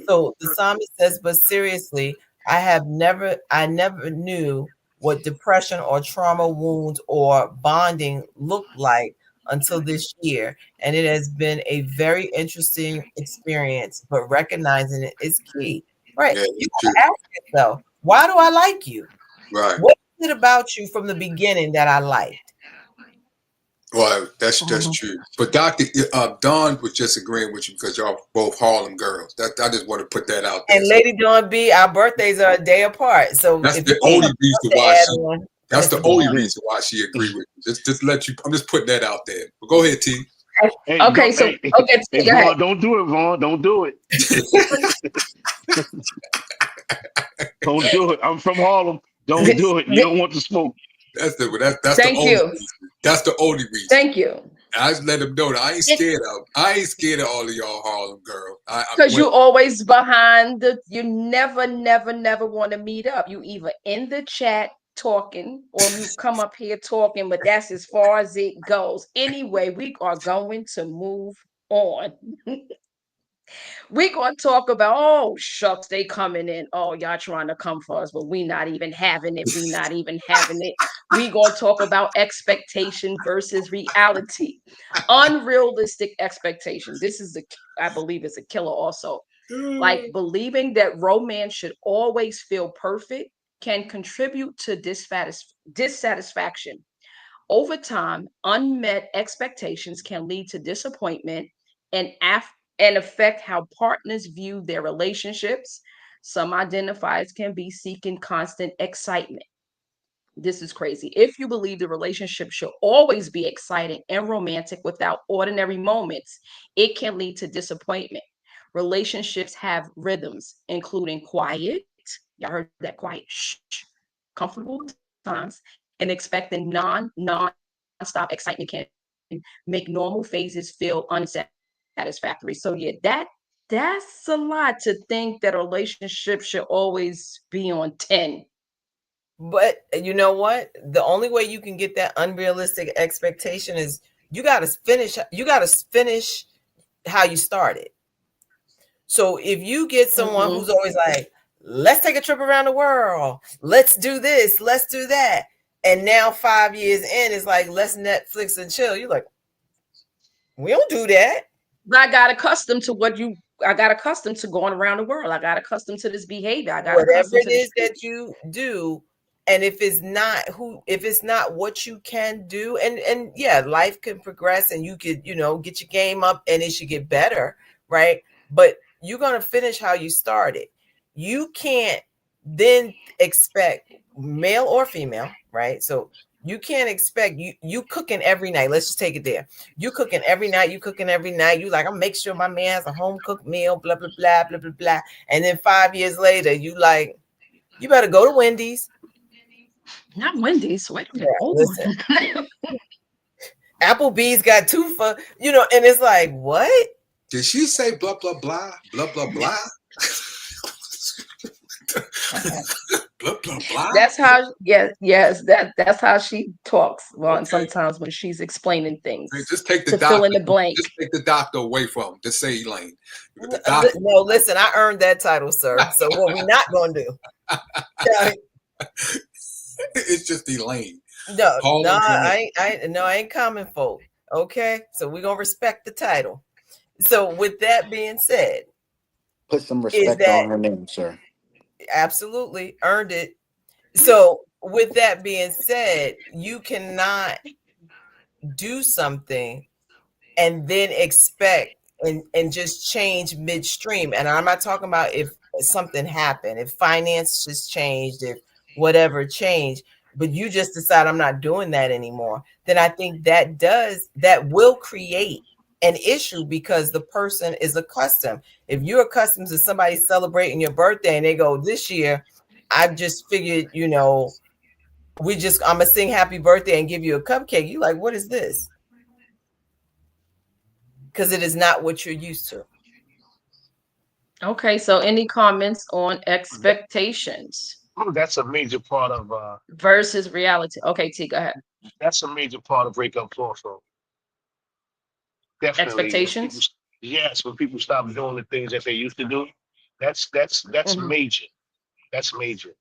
So the psalmist says, but seriously, I never knew what depression or trauma wounds or bonding looked like until this year. And it has been a very interesting experience, but recognizing it is key. Right. You gotta ask yourself, why do I like you? Right. What is it about you from the beginning that I liked? Well, that's true. But Doctor Don was just agreeing with you because y'all both Harlem girls. That I just want to put that out there. And Lady Dawn B, our birthdays are a day apart. So That's if the you need only something reason to why add she. on, That's the Mr. only Dawn. reason why she agreed with you. Just let you. I'm just putting that out there. But go ahead, T. Hey, Okay, don't, so hey, okay, hey, go ahead. Vaughn, don't do it, Vaughn. Don't do it. Don't do it. I'm from Harlem. Don't This, do it. You thi- don't want the smoke. That's the Thank only you, reason. That's the only reason. thank you. I just let them know that I ain't scared of all of y'all Harlem girls. Because you always behind the, you never, never, never want to meet up. You either in the chat talking or you come up here talking, but that's as far as it goes. Anyway, we are going to move on. We gonna talk about, oh shucks, they coming in. Oh, y'all trying to come for us, but we not even having it. We not even having it. We gonna talk about expectation versus reality. Unrealistic expectation. This is I believe is a killer also. Like believing that romance should always feel perfect can contribute to dissatisfaction. Over time, unmet expectations can lead to disappointment and and affect how partners view their relationships. Some identifiers can be seeking constant excitement. This is crazy. If you believe the relationship should always be exciting and romantic without ordinary moments, it can lead to disappointment. Relationships have rhythms, including quiet, y'all heard that quiet, shh, comfortable times, and expecting non-stop excitement can make normal phases feel unsatisfactory. So yeah, that's a lot to think that a relationship should always be on 10. But you know what? The only way you can get that unrealistic expectation is you got to finish. You got to finish how you started. So if you get someone who's always like, let's take a trip around the world, let's do this, let's do that, and now 5 years in, it's like, let's Netflix and chill. You're like, we don't do that. I got accustomed to I got accustomed to going around the world. I got accustomed to this behavior. I got Whatever accustomed it to this. is that you do, and if it's not what you can do, and yeah, life can progress and you could, get your game up and it should get better, right? But you're going to finish how you started. You can't then expect, male or female, right? So you can't expect you cooking every night. Let's just take it there. You cooking every night. You cooking every night. You like, I'll make sure my man has a home cooked meal. Blah blah blah blah blah blah. And then 5 years later, you like, you better go to Wendy's. Not Wendy's. Wait a Yeah, minute. Hold listen. on. Applebee's got two for, and it's like, what? Did she say blah blah blah blah blah blah? Blah blah blah. That's how. Yes. That's how she talks. Well, and sometimes when she's explaining things Hey, just take the to fill doctor. in the blank. Just take the doctor away from him. Just say Elaine. The doctor. No, listen, I earned that title, sir. So what we not gonna do? It's just Elaine. No, Harlem I ain't common folk. Okay, so we're gonna respect the title. So with that being said, Put some is respect that on her name, sir. absolutely earned it? So with that being said, you cannot do something and then expect and just change midstream. And I'm not talking about if something happened, if finances changed, if whatever changed, but you just decide I'm not doing that anymore. Then I think that will create an issue because the person is accustomed. If you're accustomed to somebody celebrating your birthday and they go, this year, I've just figured, I'm gonna sing happy birthday and give you a cupcake. You like, what is this? Because it is not what you're used to. Okay. So, any comments on expectations That's a major part of versus reality? Okay, T, go ahead. that's a major part of breakups also. Definitely. Expectations. Yes, when people stop doing the things that they used to do, that's Mhm. major. That's major.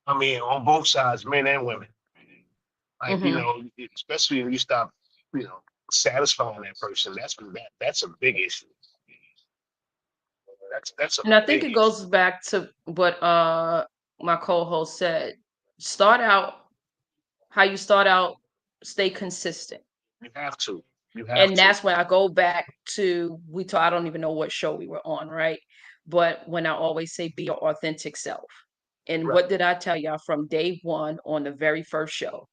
I mean, on both sides, men and women. Like, Mhm. especially when you stop, satisfying that person. That's a big issue. That's a And I think big it issue. goes back to what my co-host said. Start out how you start out, stay consistent. You have to. You have And to. that's when I go back to we talk. I don't even know what show we were on, right? But when I always say be your authentic self. And Right. what did I tell y'all from day one on the very first show?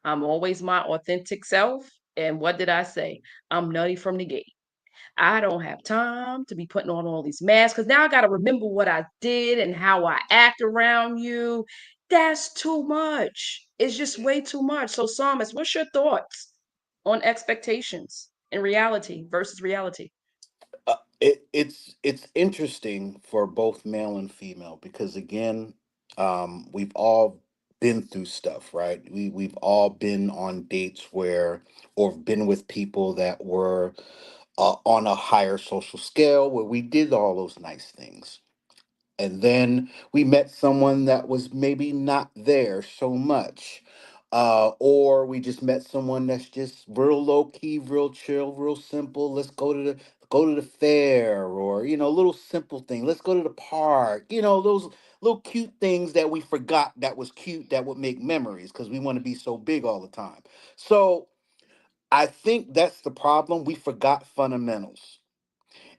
I'm always my authentic self. And what did I say? I'm nutty from the gate. I don't have time to be putting on all these masks because now I got to remember what I did and how I act around you. That's too much. It's just way too much. So, Psalmist, what's your thoughts on expectations and reality versus reality? It's interesting for both male and female because again, we've all been through stuff, right? We've all been on dates where, or been with people that were on a higher social scale where we did all those nice things. And then we met someone that was maybe not there so much, or we just met someone that's just real low key, real chill, real simple. Let's go to the fair, or little simple thing. Let's go to the park. Those little cute things that we forgot that was cute, that would make memories because we want to be so big all the time. So I think that's the problem. We forgot fundamentals.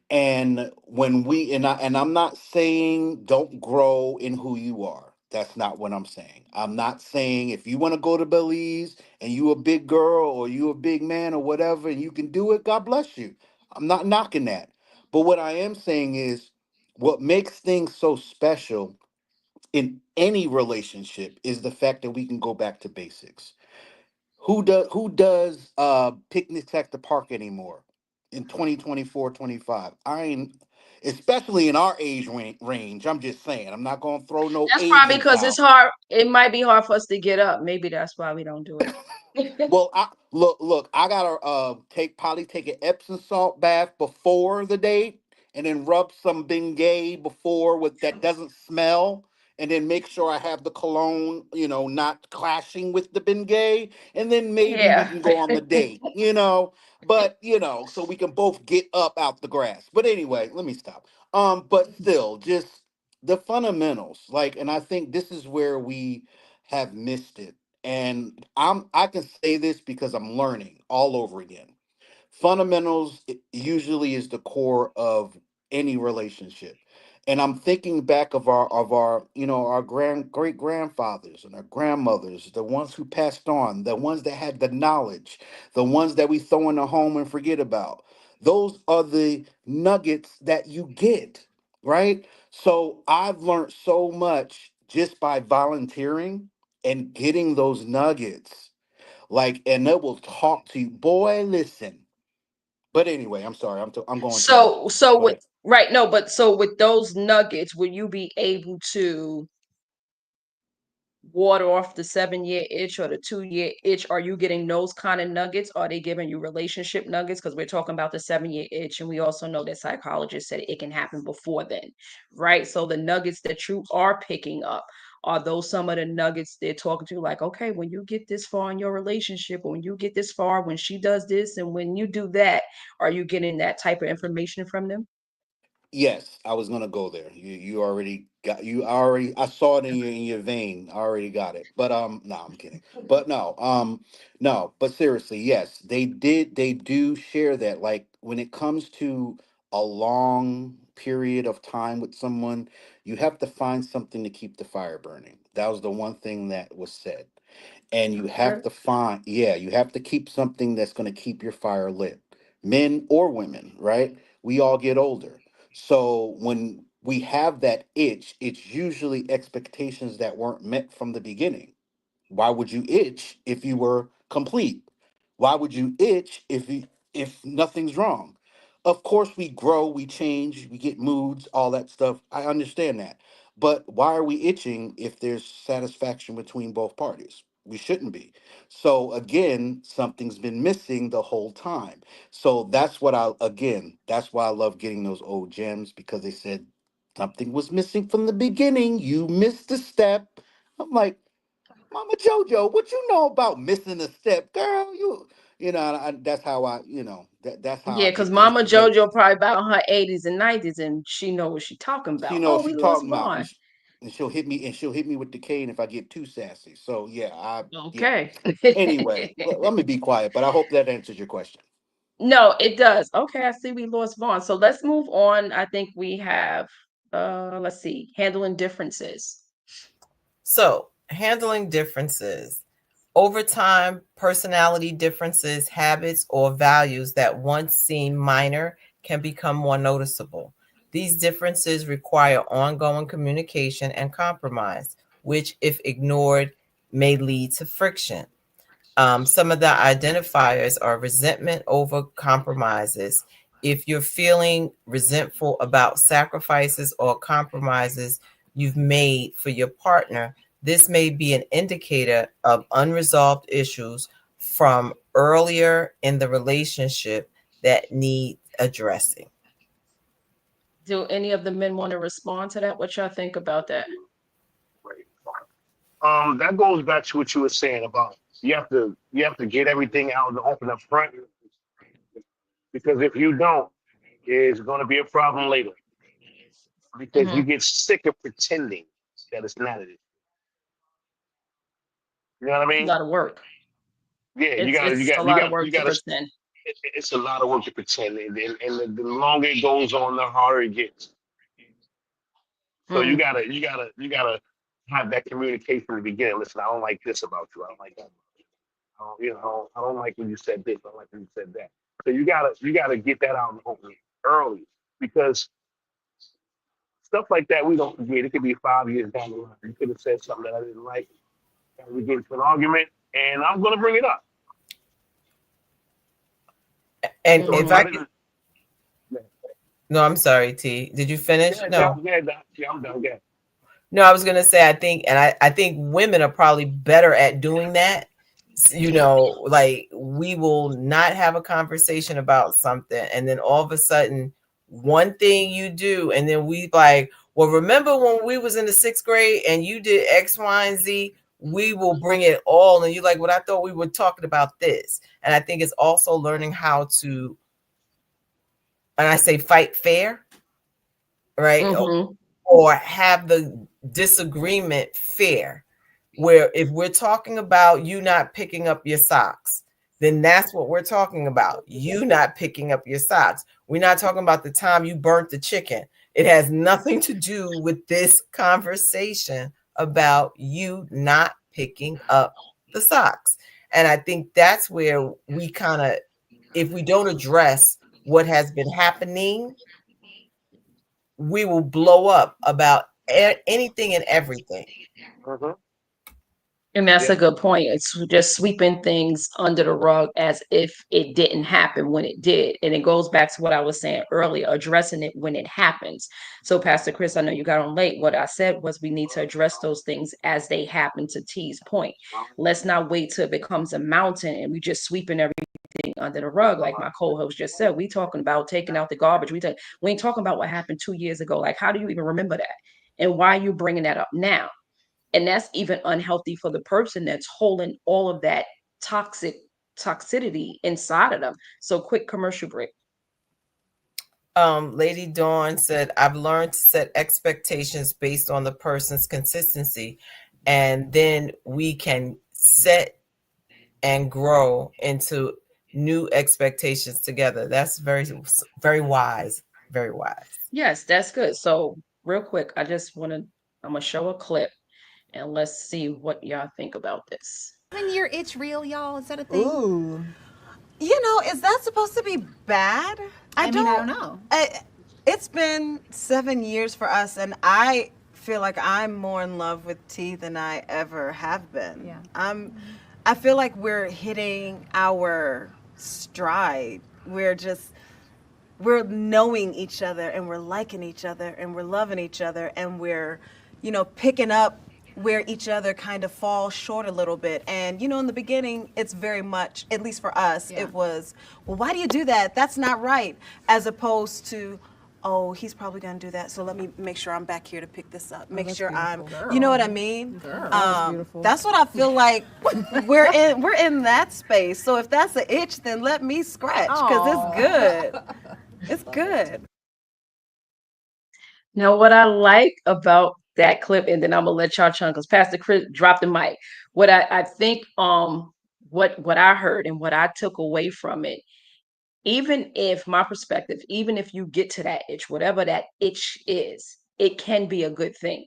And when we and I'm not saying don't grow in who you are. That's not what I'm saying. I'm not saying if you want to go to Belize and you a big girl or you a big man or whatever and you can do it, God bless you. I'm not knocking that. But what I am saying is what makes things so special in any relationship is the fact that we can go back to basics. Who does picnics at the park anymore in 2024, 25? I ain't, especially in our range. I'm just saying. I'm not going to throw no That's probably ages because it's out. hard. It might be hard for us to get up. Maybe that's why we don't do it. Well, look. I gotta take an Epsom salt bath before the date, and then rub some Bengay before with that doesn't smell, and then make sure I have the cologne, not clashing with the Bengay, and then maybe we Yeah. can go on the date, But so we can both get up out the grass. But anyway, let me stop. But still, just the fundamentals, like, and I think this is where we have missed it, and I can say this because I'm learning all over again. Fundamentals usually is the core of any relationship. And I'm thinking back of our our great grandfathers and our grandmothers, the ones who passed on, the ones that had the knowledge, the ones that we throw in the home and forget about. Those are the nuggets that you get, right? So I've learned so much just by volunteering and getting those nuggets. Like, and they will talk to you. Boy, listen. But anyway, I'm sorry. I'm going too long. So Go with ahead. right, no, but so with those nuggets, will you be able to ward off the 7 year itch or the 2 year itch? Are you getting those kind of nuggets? Are they giving you relationship nuggets? Because we're talking about the 7 year itch, and we also know that psychologists said it can happen before then, right? So the nuggets that you are picking up, are those some of the nuggets they're talking to? Like, okay, when you get this far in your relationship, or when you get this far, when she does this, and when you do that, are you getting that type of information from them? Yes, I was gonna go there. You already I saw it in your vein. I already got it. But no, I'm kidding. But no, no, but seriously, yes, they do share that. Like when it comes to a long period of time with someone, you have to find something to keep the fire burning. That was the one thing that was said. And you have to find, yeah, you have to keep something that's going to keep your fire lit, men or women, right? We all get older, so when we have that itch, it's usually expectations that weren't met from the beginning. Why would you itch if you were complete? Why would you itch if nothing's wrong? Of course we grow, we change, we get moods, all that stuff. I understand that. But why are we itching if there's satisfaction between both parties? We shouldn't be. So again, something's been missing the whole time. So that's why I love getting those old gems, because they said something was missing from the beginning. You missed a step. I'm like, Mama Jojo, what you know about missing a step, girl? That's how that's how Yeah, I because get Mama touchy base. JoJo probably about in her 80s and 90s, and she know what she talking She about. knows Oh, she we lost talking about. Vaughn. and she'll hit me with the cane if I get too sassy. So yeah, yeah. Okay. Anyway, let me be quiet, but I hope that answers your question. No, it does. Okay, I see we lost Vaughn. So let's move on. I think we have let's see, handling differences. So, handling differences. Over time, personality differences, habits, or values that once seemed minor can become more noticeable. These differences require ongoing communication and compromise, which, if ignored, may lead to friction. Some of the identifiers are resentment over compromises. If you're feeling resentful about sacrifices or compromises you've made for your partner, this may be an indicator of unresolved issues from earlier in the relationship that need addressing. Do any of the men want to respond to that? What y'all think about that? That goes back to what you were saying about you have to get everything out in the open up front, because if you don't, it's going to be a problem later, because you Hmm. get sick of pretending that it's not it. You know what I A mean? lot of work. Yeah, you got to you It's a got you lot of got work you to got to. pretend. It's a lot of work to pretend, and the longer it goes on, the harder it gets. So you Mm. gotta you gotta you gotta have that communication in the beginning. Listen, I don't like this about you. I don't like that. I don't like when you said this. I don't like when you said that. So you gotta get that out in the open early, because stuff like that we don't forget. It could be 5 years down the line. You could have said something that I didn't like, and we get into an argument, and I'm gonna bring it up. And So if Hmm. I I could, didn't. Yeah, no, I'm sorry, T. Did you finish? yeah, No. yeah, yeah, I'm done. Yeah. No, I was gonna say I think, and I think women are probably better at doing that. Like we will not have a conversation about something, and then all of a sudden, one thing you do, and then we like, well, remember when we was in the sixth grade and you did X, Y, and Z? We will bring it all, and you're like, well, I thought we were talking about this. And I think it's also learning how to, and I say fight fair, right? Hmm. Or have the disagreement fair, where if we're talking about you not picking up your socks, then that's what we're talking about. You not picking up your socks. We're not talking about the time you burnt the chicken. It has nothing to do with this conversation about you not picking up the socks. And I think that's where we kind of, if we don't address what has been happening, we will blow up about anything and everything. Mm-hmm. And that's Yeah. a good point. It's just sweeping things under the rug as if it didn't happen when it did. And it goes back to what I was saying earlier, addressing it when it happens. So, Pastor Chris, I know you got on late. What I said was we need to address those things as they happen, to T's point. Let's not wait till it becomes a mountain and we just sweeping everything under the rug. Like my co-host just said, we talking about taking out the garbage. We ain't talking about what happened 2 years ago. Like, how do you even remember that? And why are you bringing that up now? And that's even unhealthy for the person that's holding all of that toxic toxicity inside of them. So quick commercial break. Lady Dawn said, I've learned to set expectations based on the person's consistency, and then we can set and grow into new expectations together. That's very, very wise. Very wise. Yes, that's good. So real quick, I'm gonna show a clip and let's see what y'all think about this. 7 year itch real, y'all? Is that a thing? Ooh. You know, is that supposed to be bad? I mean, I don't know. It's been 7 years for us, and I feel like I'm more in love with tea than I ever have been. Yeah. I feel like we're hitting our stride. We're knowing each other, and we're liking each other, and we're loving each other, and we're, picking up where each other kind of falls short a little bit. And in the beginning, it's very much, at least for us, it was, well, why do you do that? That's not right. As opposed to, oh, he's probably gonna do that, so let me make sure I'm back here to pick this up. Make sure I'm, you know what I mean? That's what I feel like we're in that space. So if that's an itch, then let me scratch, because it's good. It's good. Now, what I like about that clip, and then I'm gonna let y'all chunk because Pastor Chris dropped the mic. What I think what I heard and what I took away from it, even if my perspective, even if you get to that itch, whatever that itch is, it can be a good thing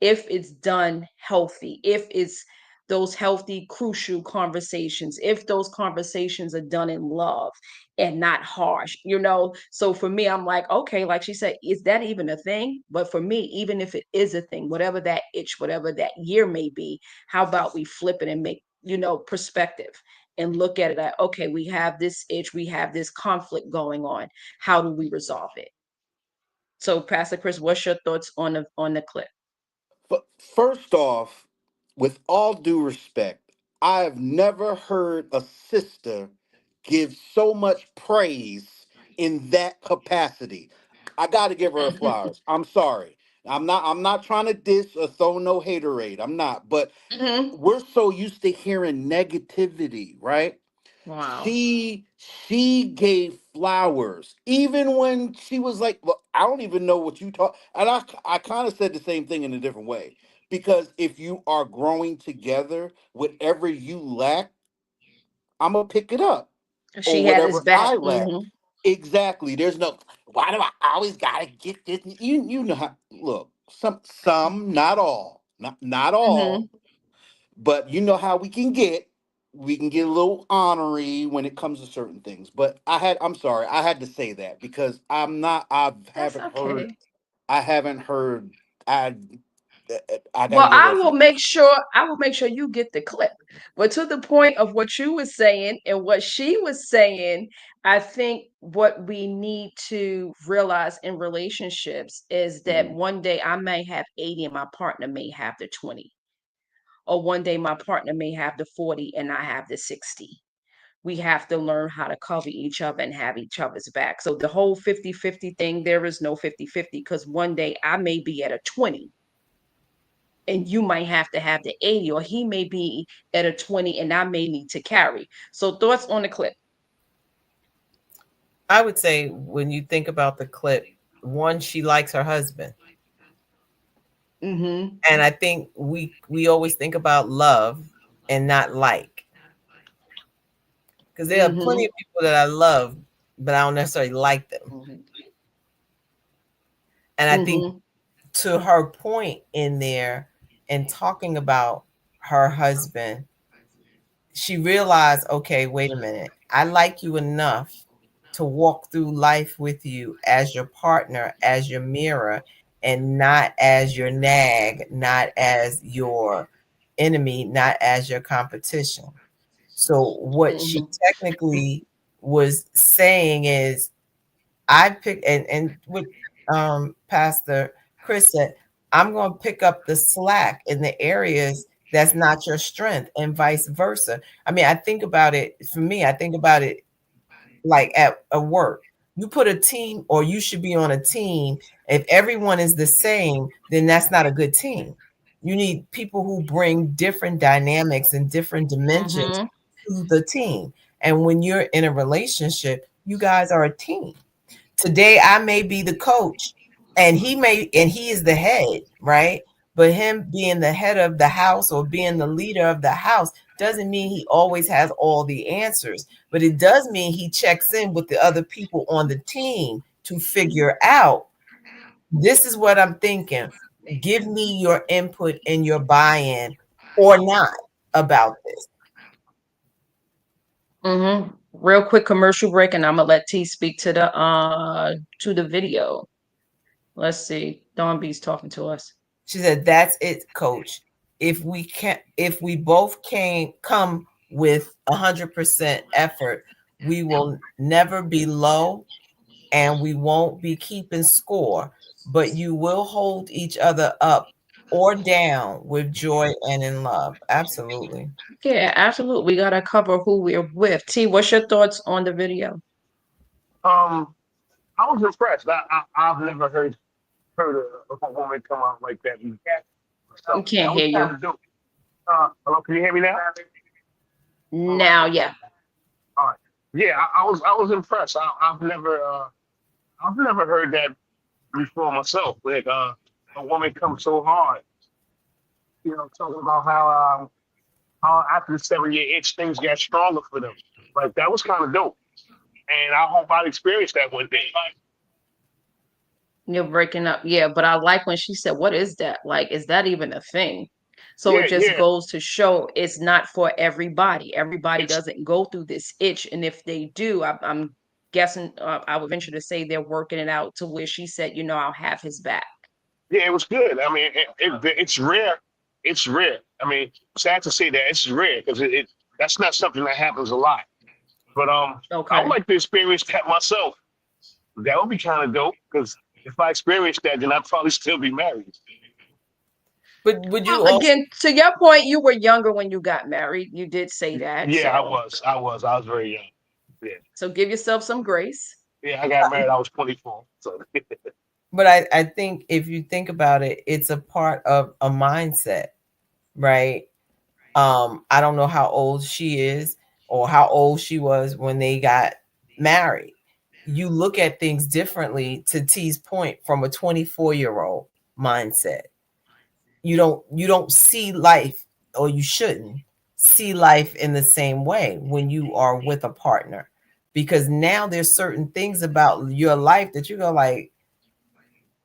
if it's done healthy, if it's those healthy, crucial conversations, if those conversations are done in love and not harsh, you know. So for me, I'm like, okay, like she said, is that even a thing? But for me, even if it is a thing, whatever that itch, whatever that year may be, how about we flip it and make, you know, perspective and look at it like, okay, we have this itch, we have this conflict going on. How do we resolve it? So, Pastor Chris, what's your thoughts on the clip? But first off, with all due respect, I have never heard a sister give so much praise in that capacity. I got to give her her flowers. I'm sorry. I'm not trying to diss or throw no haterade. I'm not, but Hmm. we're so used to hearing negativity, right? Wow. She gave flowers even when she was like, well, I don't even know what you talk. And I kind of said the same thing in a different way, because if you are growing together, whatever you lack, I'm gonna pick it up, or She had his whatever back. I lack. Mhm. Exactly. There's no, why do I always gotta get this? You know how, look, some, not all, not all, Mhm. but you know how we can get a little honorary when it comes to certain things. But I'm sorry, I had to say that because That's okay. I haven't heard, I I got to Well, give her a flow. I will make sure you get the clip. But to the point of what you was saying and what she was saying, I think what we need to realize in relationships is that Mhm. one day I may have 80 and my partner may have the 20. Or one day my partner may have the 40 and I have the 60. We have to learn how to cover each other and have each other's back. So the whole 50-50 thing, there is no 50-50 because one day I may be at a 20 and you might have to have the 80, or he may be at a 20 and I may need to carry. So thoughts on the clip? I would say when you think about the clip, one, she likes her husband. Mm-hmm. And I think we always think about love and not like. Because there are plenty Mm-hmm. of people that I love, but I don't necessarily like them. And I think Mm-hmm. to her point in there and talking about her husband, she realized, okay, wait a minute. I like you enough to walk through life with you as your partner, as your mirror, and not as your nag, not as your enemy, not as your competition. So, what she Mm-hmm. technically was saying is, I pick, and what Pastor Chris said, I'm going to pick up the slack in the areas that's not your strength, and vice versa. I mean, I think about it for me. I think about it like at a work. You put a team, or you should be on a team. If everyone is the same, then that's not a good team. You need people who bring different dynamics and different dimensions Mm-hmm. to the team. And when you're in a relationship, you guys are a team. Today I may be the coach and he is the head, right? But him being the head of the house or being the leader of the house doesn't mean he always has all the answers, but it does mean he checks in with the other people on the team to figure out, this is what I'm thinking. Give me your input and your buy-in or not about this. Mm-hmm. Real quick commercial break, and I'm gonna let T speak to the video. Let's see. Dawn B's talking to us. She said, "That's it, coach. If we both can come with 100% effort, we will never be low and we won't be keeping score, but you will hold each other up or down with joy and in love." Absolutely. Yeah, absolutely. We gotta cover who we're with. T, what's your thoughts on the video? Um, I was impressed. I've never heard a woman come out like that. We So can't that was hear kind you of dope. Hello, can you hear me now? now. Yeah. All right. Yeah, I was impressed. I've never heard that before myself. Like a woman comes so hard. Talking about how after the 7 year itch things got stronger for them. Like that was kind of dope, and I hope I'd experience that one day. You're breaking up. Yeah, but I like when she said, "What is that? Like, is that even a thing?" So it Yeah, just yeah. goes to show it's not for everybody. Everybody It's doesn't go through this itch, and if they do, I'm guessing I would venture to say they're working it out to where she said, "I'll have his back." Yeah, it was good. I mean, it's rare. It's rare. I mean, sad to say that it's rare because that's not something that happens a lot. But I would Okay. like to experience that myself. That would be kind of dope because if I experienced that, then I'd probably still be married. But would Well, you also? again, to your point, you were younger when you got married. You did say that, Yeah, I so was. I was very young. Yeah, give yourself some grace. yeah. I got married. I was 24. So But I think if you think about it, it's a part of a mindset, right? I don't know how old she is or how old she was when they got married. You look at things differently, to T's point, from a 24-year-old mindset. You don't see life, or you shouldn't see life in the same way when you are with a partner, because now there's certain things about your life that you go like,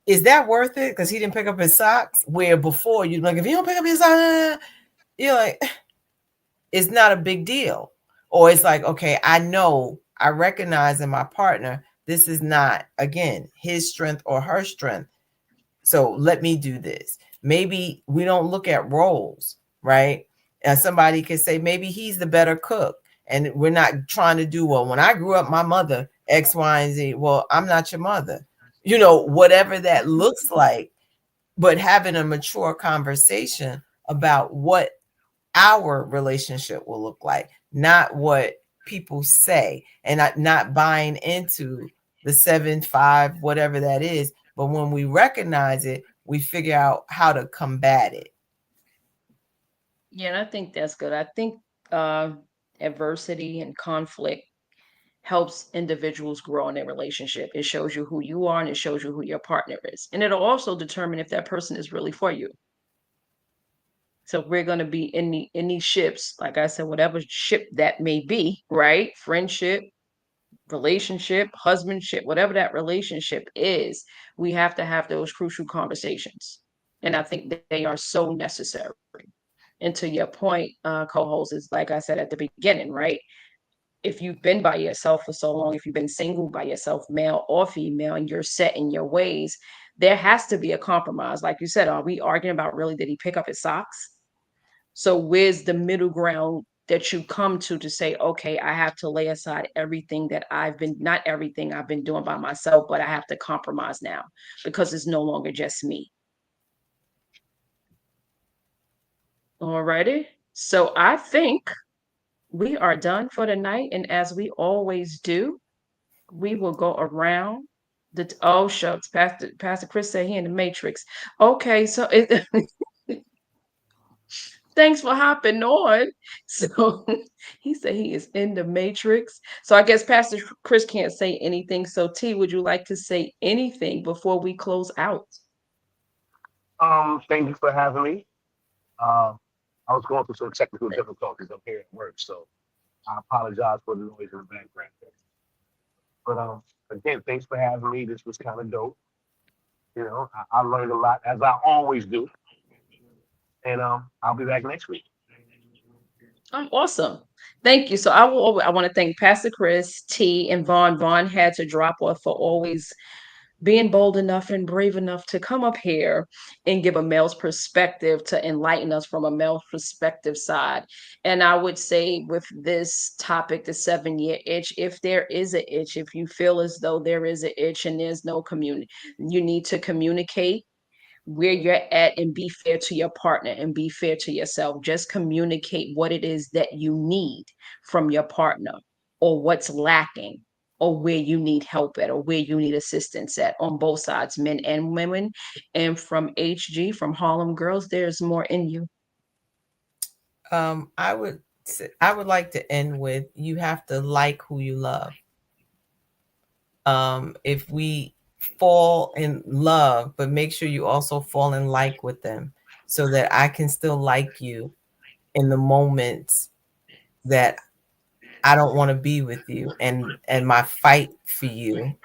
is that worth it because he didn't pick up his socks? Where before you'd like, if you don't pick up his socks, you're like, it's not a big deal. Or it's like, okay, I recognize in my partner, this is not, again, his strength or her strength. So let me do this. Maybe we don't look at roles, right? And somebody could say maybe he's the better cook. And we're not trying to do, well, when I grew up, my mother, X, Y, and Z. Well, I'm not your mother. Whatever that looks like, but having a mature conversation about what our relationship will look like, not what people say, and not buying into the 7-5, whatever that is. But when we recognize it, we figure out how to combat it. Yeah, and I think that's good. I think uh, adversity and conflict helps individuals grow in their relationship. It shows you who you are and it shows you who your partner is. And it'll also determine if that person is really for you. So we're going to be in these ships, like I said, whatever ship that may be, right? Friendship, relationship, husbandship, whatever that relationship is, we have to have those crucial conversations. And I think they are so necessary. And to your point, co-host, is like I said at the beginning, right? If you've been by yourself for so long, if you've been single by yourself, male or female, and you're set in your ways, there has to be a compromise. Like you said, are we arguing about really did he pick up his socks? So where's the middle ground that you come to say, okay, I have to lay aside everything that not everything I've been doing by myself, but I have to compromise now because it's no longer just me. Alrighty. So I think we are done for the night. And as we always do, we will go around oh shucks, Pastor Chris said he in the Matrix. Okay, so thanks for hopping on. So he said he is in the Matrix. So I guess Pastor Chris can't say anything. So T, would you like to say anything before we close out? thank you for having me. Um, I was going through some technical difficulties up here at work, so I apologize for the noise in the background. But again, thanks for having me. This was kind of dope. I learned a lot as I always do, and I'll be back next week. Awesome. Thank you. So I want to thank Pastor Chris, T, and Vaughn. Vaughn had to drop off for always being bold enough and brave enough to come up here and give a male's perspective to enlighten us from a male perspective side. And I would say with this topic, the 7 year itch, if there is an itch, if you feel as though there is an itch and there's no community, you need to communicate where you're at and be fair to your partner and be fair to yourself. Just communicate what it is that you need from your partner or what's lacking or where you need help at or where you need assistance at on both sides, men and women. And from HG, from Harlem Girls, there's more in you. I would like to end with, you have to like who you love. If we fall in love, but make sure you also fall in like with them so that I can still like you in the moments that I don't want to be with you. And my fight for you,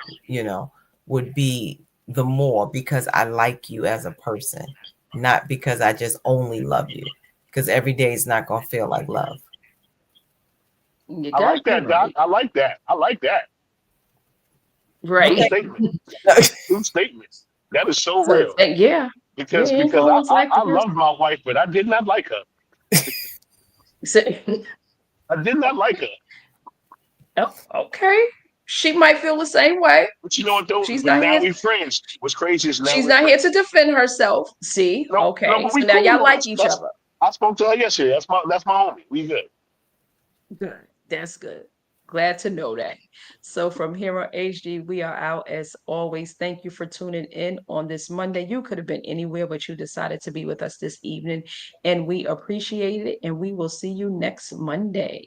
would be the more because I like you as a person, not because I just only love you. Because every day is not going to feel like love. You I got like that, Doc. right. I like that. I like that. True Right. statement. True statement. That is so So real. yeah, yeah, Because you ain't because gonna I, always I, like the I person. loved my wife, but I did not like her. So, I did not like her. oh, okay, she might feel the same way. But you know what though? She's But not now here. we friends. What's crazy is now She's we're not here friends. to defend herself. See, No, no, okay, but we so now cool y'all though. like That's each that's other. I spoke to her yesterday. That's my homie. We good. Good. That's good. Glad to know that. So from here on HD, we are out as always. Thank you for tuning in on this Monday. You could have been anywhere, but you decided to be with us this evening, and we appreciate it. And we will see you next Monday.